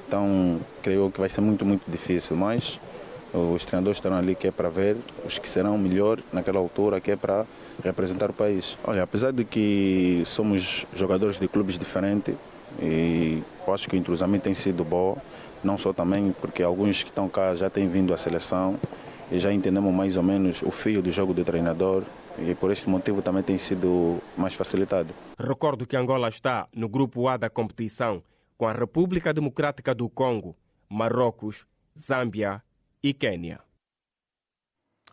então creio que vai ser muito difícil, mas os treinadores estarão ali que é para ver os que serão melhor naquela altura, que é para representar o país. Olha, apesar de que somos jogadores de clubes diferentes, e eu acho que o entrosamento tem sido bom, não só também porque alguns que estão cá já têm vindo à seleção e já entendemos mais ou menos o fio do jogo do treinador, e por este motivo também tem sido mais facilitado. Recordo que Angola está no grupo A da competição, com a República Democrática do Congo, Marrocos, Zâmbia e Quênia.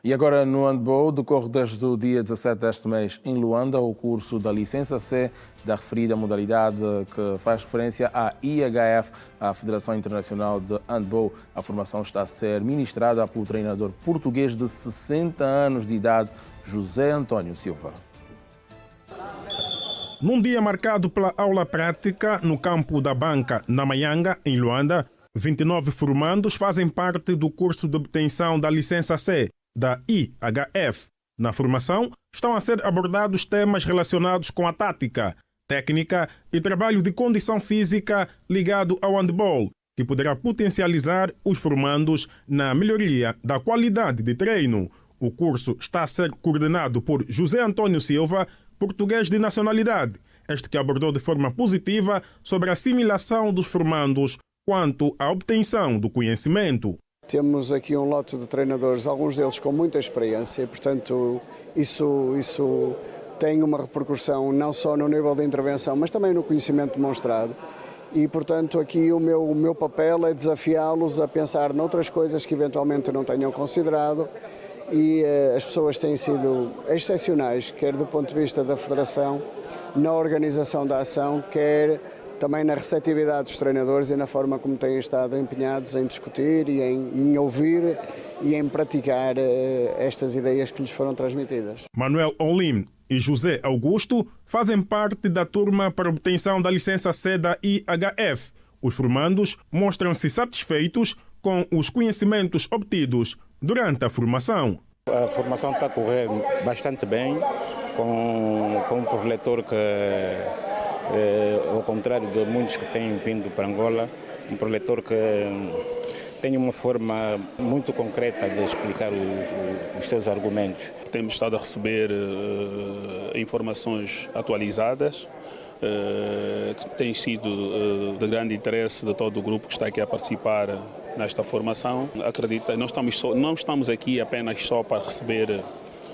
E agora no handball, decorre desde o dia 17 deste mês em Luanda o curso da licença C da referida modalidade que faz referência à IHF, a Federação Internacional de Handball. A formação está a ser ministrada pelo treinador português de 60 anos de idade, José António Silva. Num dia marcado pela aula prática no campo da Banca, na Mayanga, em Luanda, 29 formandos fazem parte do curso de obtenção da licença C da IHF. Na formação, estão a ser abordados temas relacionados com a tática, técnica e trabalho de condição física ligado ao handball, que poderá potencializar os formandos na melhoria da qualidade de treino. O curso está a ser coordenado por José António Silva, português de nacionalidade, este que abordou de forma positiva sobre a assimilação dos formandos quanto à obtenção do conhecimento. Temos aqui um lote de treinadores, alguns deles com muita experiência, e, portanto, isso tem uma repercussão não só no nível de intervenção, mas também no conhecimento demonstrado. E, portanto, aqui o meu papel é desafiá-los a pensar noutras coisas que eventualmente não tenham considerado, e as pessoas têm sido excepcionais, quer do ponto de vista da Federação, na organização da ação, quer também na receptividade dos treinadores e na forma como têm estado empenhados em discutir e em ouvir e em praticar estas ideias que lhes foram transmitidas. Manuel Olim e José Augusto fazem parte da turma para obtenção da licença C da IHF. Os formandos mostram-se satisfeitos com os conhecimentos obtidos durante a formação. A formação está a correr bastante bem, com um professor que, ao contrário de muitos que têm vindo para Angola, um preletor que tem uma forma muito concreta de explicar os seus argumentos. Temos estado a receber informações atualizadas, que têm sido de grande interesse de todo o grupo que está aqui a participar nesta formação. Acredita, não estamos aqui apenas só para receber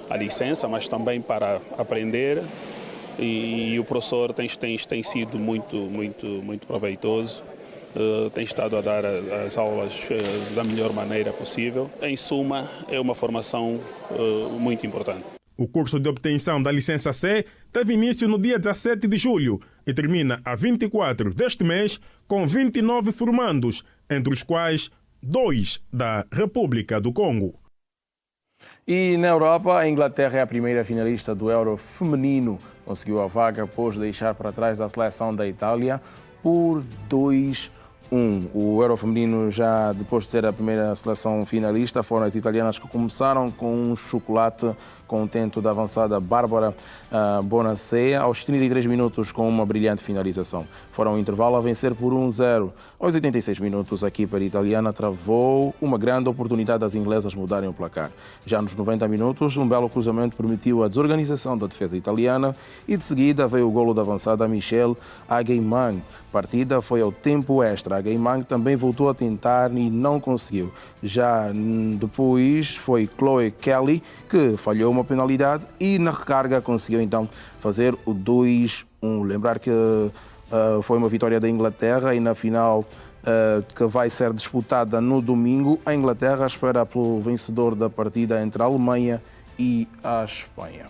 a licença, mas também para aprender. E o professor tem sido muito proveitoso, tem estado a dar as aulas da melhor maneira possível. Em suma, é uma formação muito importante. O curso de obtenção da licença C teve início no dia 17 de julho e termina a 24 deste mês com 29 formandos, entre os quais 2 da República do Congo. E na Europa, a Inglaterra é a primeira finalista do Euro feminino. Conseguiu a vaga após deixar para trás a seleção da Itália por 2 O Euro feminino, já depois de ter a primeira seleção finalista, foram as italianas que começaram com um chocolate com o tento da avançada Bárbara Bonacea aos 33 minutos com uma brilhante finalização. Foram ao intervalo a vencer por 1-0. Aos 86 minutos, a equipa italiana travou uma grande oportunidade das inglesas mudarem o placar. Já nos 90 minutos, um belo cruzamento permitiu a desorganização da defesa italiana e de seguida veio o golo da avançada Michelle Agueimang. A partida foi ao tempo extra. A Agueimang também voltou a tentar e não conseguiu. Já depois foi Chloe Kelly que falhou uma penalidade e na recarga conseguiu então fazer o 2-1. Lembrar que foi uma vitória da Inglaterra e na final que vai ser disputada no domingo, a Inglaterra espera pelo vencedor da partida entre a Alemanha e a Espanha.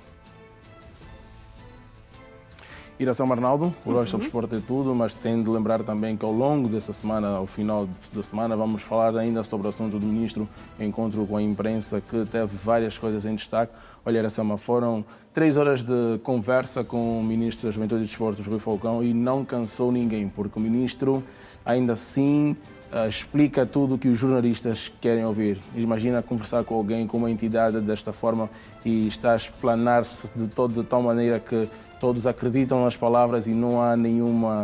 Iracema Arnaldo, por hoje sobre esporte é tudo, mas tenho de lembrar também que ao longo dessa semana, ao final da semana, vamos falar ainda sobre o assunto do ministro, encontro com a imprensa, que teve várias coisas em destaque. Olha, Iracema, foram 3 horas de conversa com o ministro da Juventude e Desportos, Rui Falcão, e não cansou ninguém, porque o ministro ainda assim explica tudo o que os jornalistas querem ouvir. Imagina conversar com alguém, com uma entidade desta forma e está a explanar-se de tal maneira que todos acreditam nas palavras e não há nenhum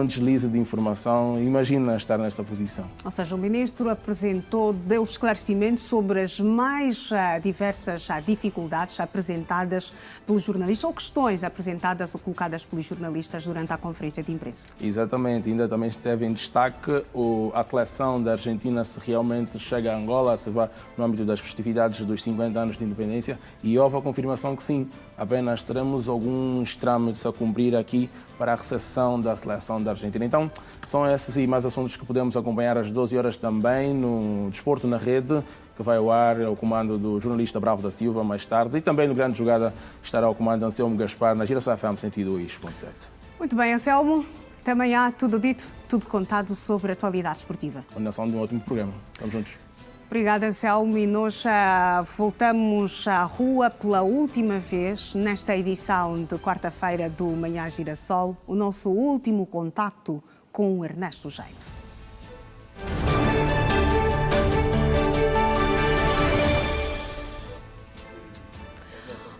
deslize de informação. Imagina estar nesta posição. Ou seja, o ministro deu esclarecimentos sobre as mais diversas dificuldades apresentadas pelos jornalistas ou questões apresentadas ou colocadas pelos jornalistas durante a conferência de imprensa. Exatamente. Ainda também esteve em destaque a seleção da Argentina, se realmente chega a Angola, se vai no âmbito das festividades dos 50 anos de independência, e houve a confirmação que sim, apenas teremos alguns trâmites a cumprir aqui para a recepção da seleção da Argentina. Então, são esses e mais assuntos que podemos acompanhar às 12 horas também no Desporto na Rede, que vai ao ar ao comando do jornalista Bravo da Silva mais tarde, e também no Grande Jogada estará ao comando Anselmo Gaspar na Girassol FM 102.7. Muito bem, Anselmo. Até amanhã, tudo dito, tudo contado sobre a atualidade esportiva. Combinação de um ótimo programa. Estamos juntos. Obrigada, Anselmo. E nós voltamos à rua pela última vez nesta edição de quarta-feira do Manhã Girassol, o nosso último contacto com o Ernesto Jaime.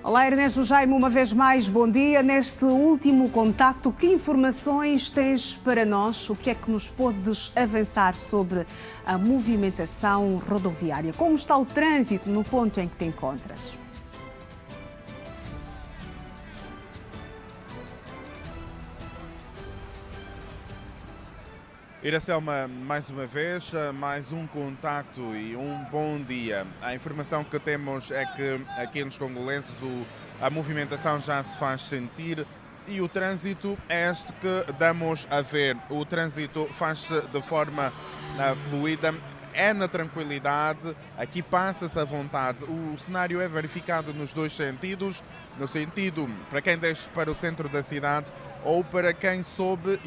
Olá, Ernesto Jaime, uma vez mais, bom dia. Neste último contacto, que informações tens para nós? O que é que nos podes avançar sobre a movimentação rodoviária? Como está o trânsito no ponto em que te encontras? Iracema, mais uma vez, mais um contacto e um bom dia. A informação que temos é que aqui nos Congolenses a movimentação já se faz sentir e o trânsito é este que damos a ver. O trânsito faz-se de forma fluida, é na tranquilidade, aqui passa-se à vontade. O cenário é verificado nos dois sentidos, no sentido para quem desce para o centro da cidade ou para quem soube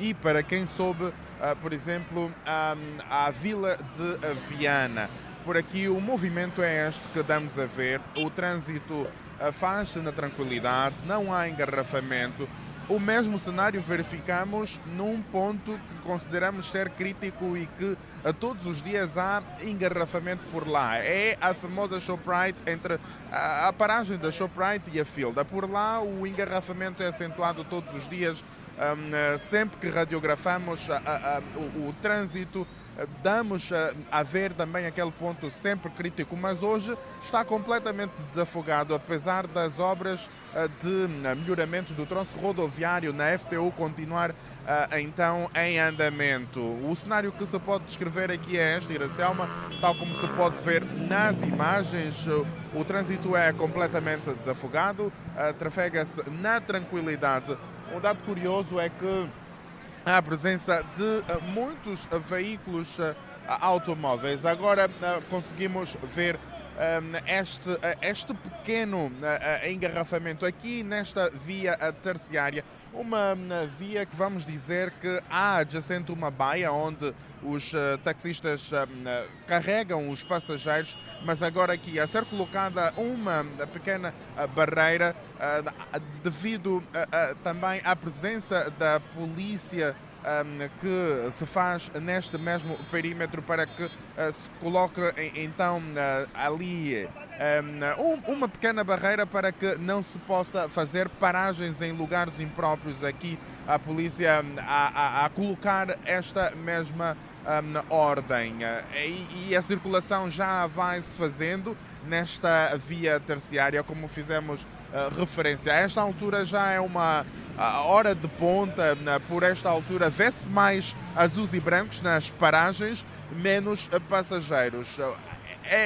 por exemplo, à Vila de Viana. Por aqui o movimento é este que damos a ver, o trânsito faz-se na tranquilidade, não há engarrafamento. O mesmo cenário verificamos num ponto que consideramos ser crítico e que todos os dias há engarrafamento por lá. É a famosa ShopRite, entre a paragem da ShopRite e a Filda. Por lá o engarrafamento é acentuado todos os dias. Sempre que radiografamos o trânsito, damos a ver também aquele ponto sempre crítico, mas hoje está completamente desafogado, apesar das obras de melhoramento do troço rodoviário na FTU continuar então em andamento. O cenário que se pode descrever aqui é este, Iracema, tal como se pode ver nas imagens. O trânsito é completamente desafogado, trafega-se na tranquilidade. Um dado curioso é que a presença de muitos veículos automóveis. Agora conseguimos ver este pequeno engarrafamento aqui nesta via terciária, uma via que vamos dizer que há adjacente uma baia onde os taxistas carregam os passageiros, mas agora aqui a ser colocada uma pequena barreira devido também à presença da polícia que se faz neste mesmo perímetro para que se coloque então ali uma pequena barreira para que não se possa fazer paragens em lugares impróprios. Aqui a polícia a colocar esta mesma ordem e a circulação já vai-se fazendo nesta via terciária, como fizemos referência. A esta altura já é uma hora de ponta, por esta altura vê-se mais azuis e brancos nas paragens, menos passageiros.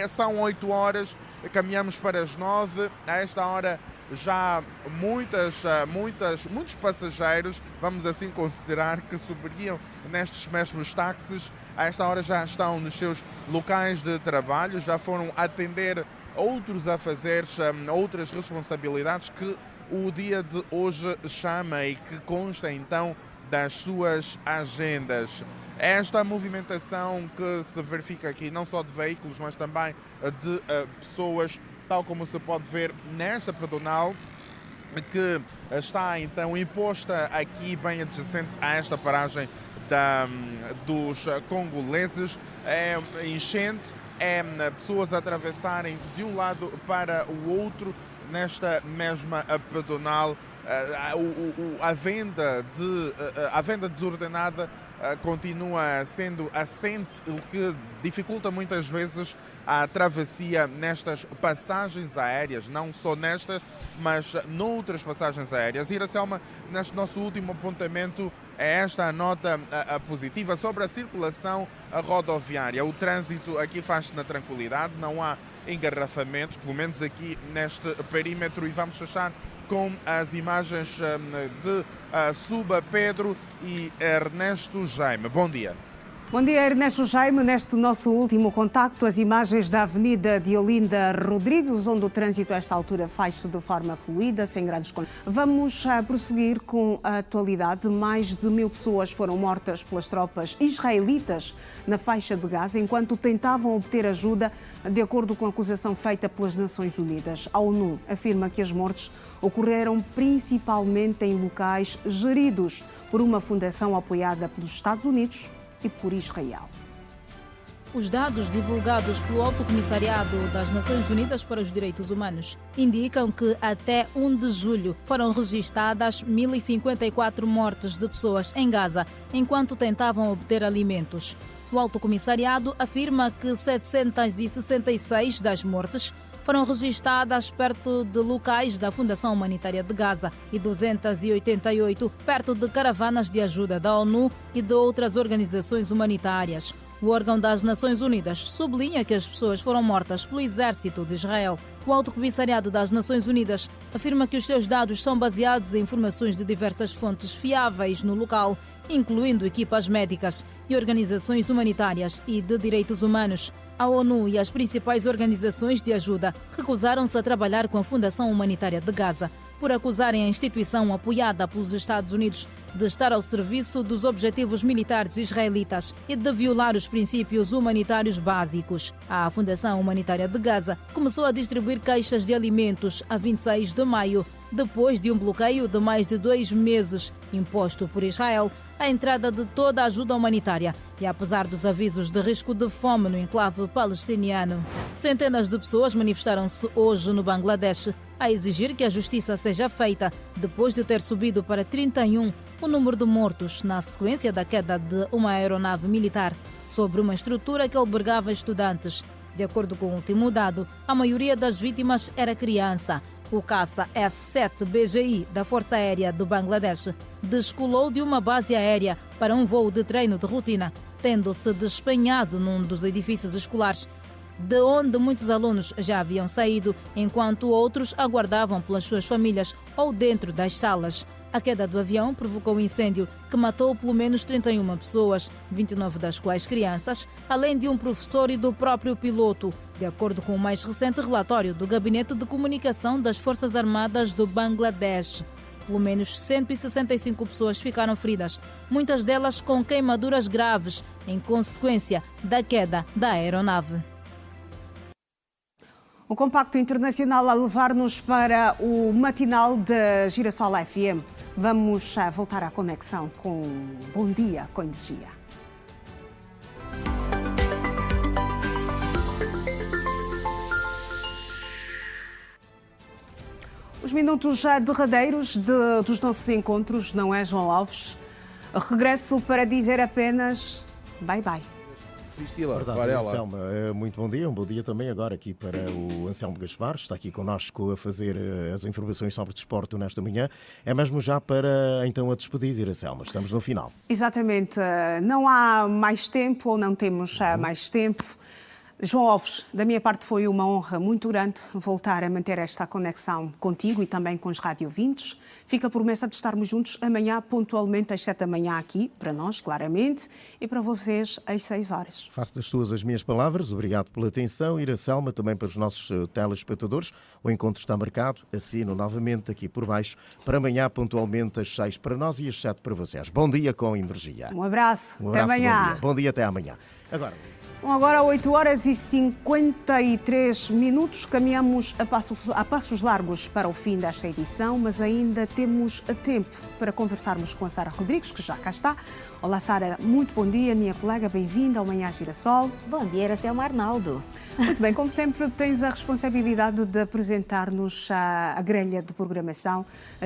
São 8 horas, caminhamos para as 9, a esta hora já muitos passageiros, vamos assim considerar, que subiriam nestes mesmos táxis, a esta hora já estão nos seus locais de trabalho, já foram atender outros a fazer outras responsabilidades que o dia de hoje chama e que consta então das suas agendas. Esta movimentação que se verifica aqui, não só de veículos, mas também de pessoas, tal como se pode ver nesta pedonal, que está então imposta aqui bem adjacente a esta paragem dos congoleses. É enchente, é pessoas a atravessarem de um lado para o outro nesta mesma pedonal. A venda desordenada continua sendo assente, o que dificulta muitas vezes a travessia nestas passagens aéreas, não só nestas, mas noutras passagens aéreas. Iracelma, neste nosso último apontamento, é esta a nota positiva sobre a circulação rodoviária. O trânsito aqui faz-se na tranquilidade, não há engarrafamento, pelo menos aqui neste perímetro, e vamos fechar com as imagens de Suba Pedro e Ernesto Jaime. Bom dia. Bom dia, Ernesto Jaime. Neste nosso último contacto, as imagens da Avenida de Olinda Rodrigues, onde o trânsito a esta altura faz-se de forma fluida, sem grandes condições. Vamos prosseguir com a atualidade. Mais de 1000 pessoas foram mortas pelas tropas israelitas na faixa de Gaza, enquanto tentavam obter ajuda, de acordo com a acusação feita pelas Nações Unidas. A ONU afirma que as mortes ocorreram principalmente em locais geridos por uma fundação apoiada pelos Estados Unidos e por Israel. Os dados divulgados pelo Alto Comissariado das Nações Unidas para os Direitos Humanos indicam que até 1 de julho foram registadas 1054 mortes de pessoas em Gaza enquanto tentavam obter alimentos. O Alto Comissariado afirma que 766 das mortes foram registadas perto de locais da Fundação Humanitária de Gaza e 288 perto de caravanas de ajuda da ONU e de outras organizações humanitárias. O órgão das Nações Unidas sublinha que as pessoas foram mortas pelo exército de Israel. O Alto Comissariado das Nações Unidas afirma que os seus dados são baseados em informações de diversas fontes fiáveis no local, incluindo equipas médicas e organizações humanitárias e de direitos humanos. A ONU e as principais organizações de ajuda recusaram-se a trabalhar com a Fundação Humanitária de Gaza por acusarem a instituição apoiada pelos Estados Unidos de estar ao serviço dos objetivos militares israelitas e de violar os princípios humanitários básicos. A Fundação Humanitária de Gaza começou a distribuir caixas de alimentos a 26 de maio, depois de um bloqueio de mais de 2 meses imposto por Israel à entrada de toda a ajuda humanitária e apesar dos avisos de risco de fome no enclave palestiniano. Centenas de pessoas manifestaram-se hoje no Bangladesh a exigir que a justiça seja feita depois de ter subido para 31 o número de mortos na sequência da queda de uma aeronave militar sobre uma estrutura que albergava estudantes. De acordo com o último dado, a maioria das vítimas era criança. O caça F-7BGI da Força Aérea do Bangladesh descolou de uma base aérea para um voo de treino de rotina, tendo-se despenhado num dos edifícios escolares, de onde muitos alunos já haviam saído, enquanto outros aguardavam pelas suas famílias ou dentro das salas. A queda do avião provocou um incêndio que matou pelo menos 31 pessoas, 29 das quais crianças, além de um professor e do próprio piloto, de acordo com o mais recente relatório do Gabinete de Comunicação das Forças Armadas do Bangladesh. Pelo menos 165 pessoas ficaram feridas, muitas delas com queimaduras graves, em consequência da queda da aeronave. Um compacto internacional a levar-nos para o matinal da Girassol FM. Vamos voltar à conexão com Bom Dia com Energia. Os minutos derradeiros dos nossos encontros, não é, João Alves? Regresso para dizer apenas bye-bye. Priscila Varela. Anselmo, muito bom dia. Um bom dia também agora aqui para o Anselmo Gaspar. Está aqui connosco a fazer as informações sobre desporto nesta manhã. É mesmo já para então a despedida, Anselmo. Estamos no final. Exatamente. Não há mais tempo ou não temos mais tempo. João Alves, da minha parte foi uma honra muito grande voltar a manter esta conexão contigo e também com os radiovintes. Fica a promessa de estarmos juntos amanhã, pontualmente às 7 da manhã aqui, para nós, claramente, e para vocês às 6 horas. Faço das tuas as minhas palavras. Obrigado pela atenção. Iracelma, também para os nossos telespectadores. O encontro está marcado. Assino novamente aqui por baixo para amanhã, pontualmente às 6 para nós e às 7 para vocês. Bom dia com energia. Um abraço. Até amanhã. Bom dia, até amanhã. Agora... São agora 8 horas e 53 minutos. Caminhamos a passos largos para o fim desta edição, mas ainda temos tempo para conversarmos com a Sara Rodrigues, que já cá está. Olá, Sara. Muito bom dia, minha colega. Bem-vinda ao Manhã Girassol. Bom dia, Iracelma Arnaldo. Muito bem. Como sempre, tens a responsabilidade de apresentar-nos a grelha de programação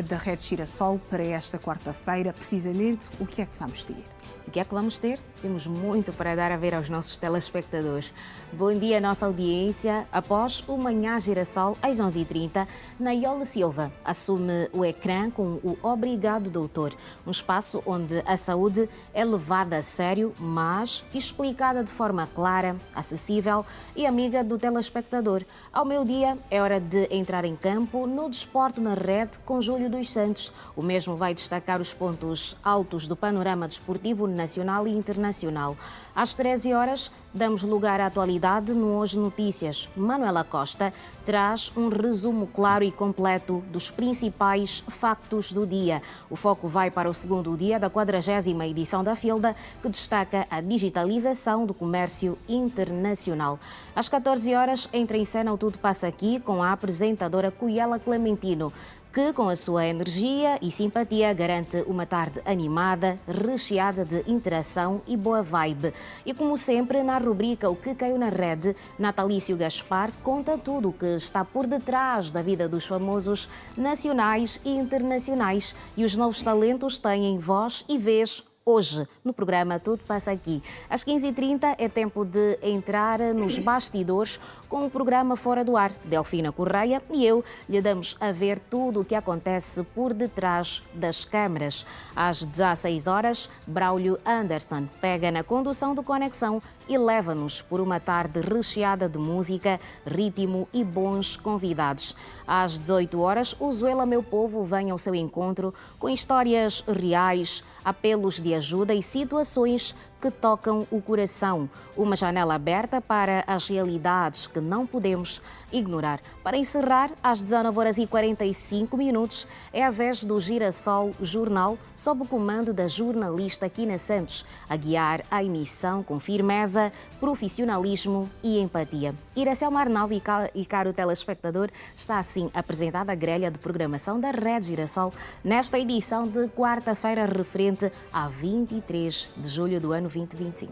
da Rede Girassol para esta quarta-feira. Precisamente, o que é que vamos ter? O que é que vamos ter? Temos muito para dar a ver aos nossos telespectadores. Bom dia, nossa audiência. Após o Manhã Girassol, às 11h30, Naiole Silva assume o ecrã com o Obrigado Doutor, um espaço onde a saúde é levada a sério, mas explicada de forma clara, acessível e amiga do telespectador. Ao meio-dia, é hora de entrar em campo no Desporto na Rede com Júlio dos Santos. O mesmo vai destacar os pontos altos do panorama desportivo nacional e internacional. Às 13 horas, damos lugar à atualidade no Hoje Notícias. Manuela Costa traz um resumo claro e completo dos principais factos do dia. O foco vai para o segundo dia da 40ª edição da FILDA, que destaca a digitalização do comércio internacional. Às 14 horas, entra em cena o Tudo Passa Aqui com a apresentadora Cuiela Clementino, que, com a sua energia e simpatia, garante uma tarde animada, recheada de interação e boa vibe. E, como sempre, na rubrica O que caiu na rede, Natalício Gaspar conta tudo o que está por detrás da vida dos famosos nacionais e internacionais. E os novos talentos têm voz e vez hoje, no programa Tudo Passa Aqui. Às 15h30 é tempo de entrar nos bastidores com o programa Fora do Ar. Delfina Correia e eu lhe damos a ver tudo o que acontece por detrás das câmaras. Às 16 horas, Braulio Anderson pega na condução do Conexão e leva-nos por uma tarde recheada de música, ritmo e bons convidados. Às 18 horas, o Zuela Meu Povo vem ao seu encontro com histórias reais, apelos de ajuda e situações que tocam o coração. Uma janela aberta para as realidades que não podemos ignorar. Para encerrar, às 19h45, é a vez do Girassol Jornal, sob o comando da jornalista Quina Santos, a guiar a emissão com firmeza, profissionalismo e empatia. Iracelma Arnaldo e caro telespectador, está assim apresentada a grelha de programação da Rede Girassol nesta edição de quarta-feira referente a 23 de julho do ano 2025.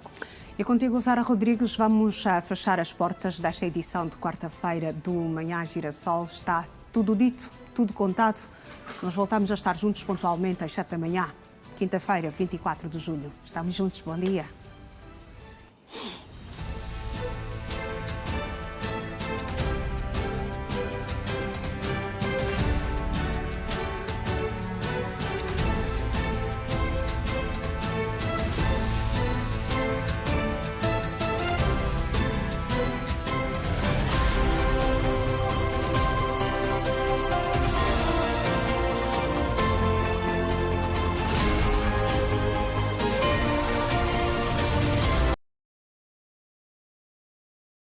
E contigo, Sara Rodrigues, vamos fechar as portas desta edição de quarta-feira do Manhã Girassol. Está tudo dito, tudo contado. Nós voltamos a estar juntos pontualmente às 7 da manhã, quinta-feira, 24 de julho. Estamos juntos, bom dia.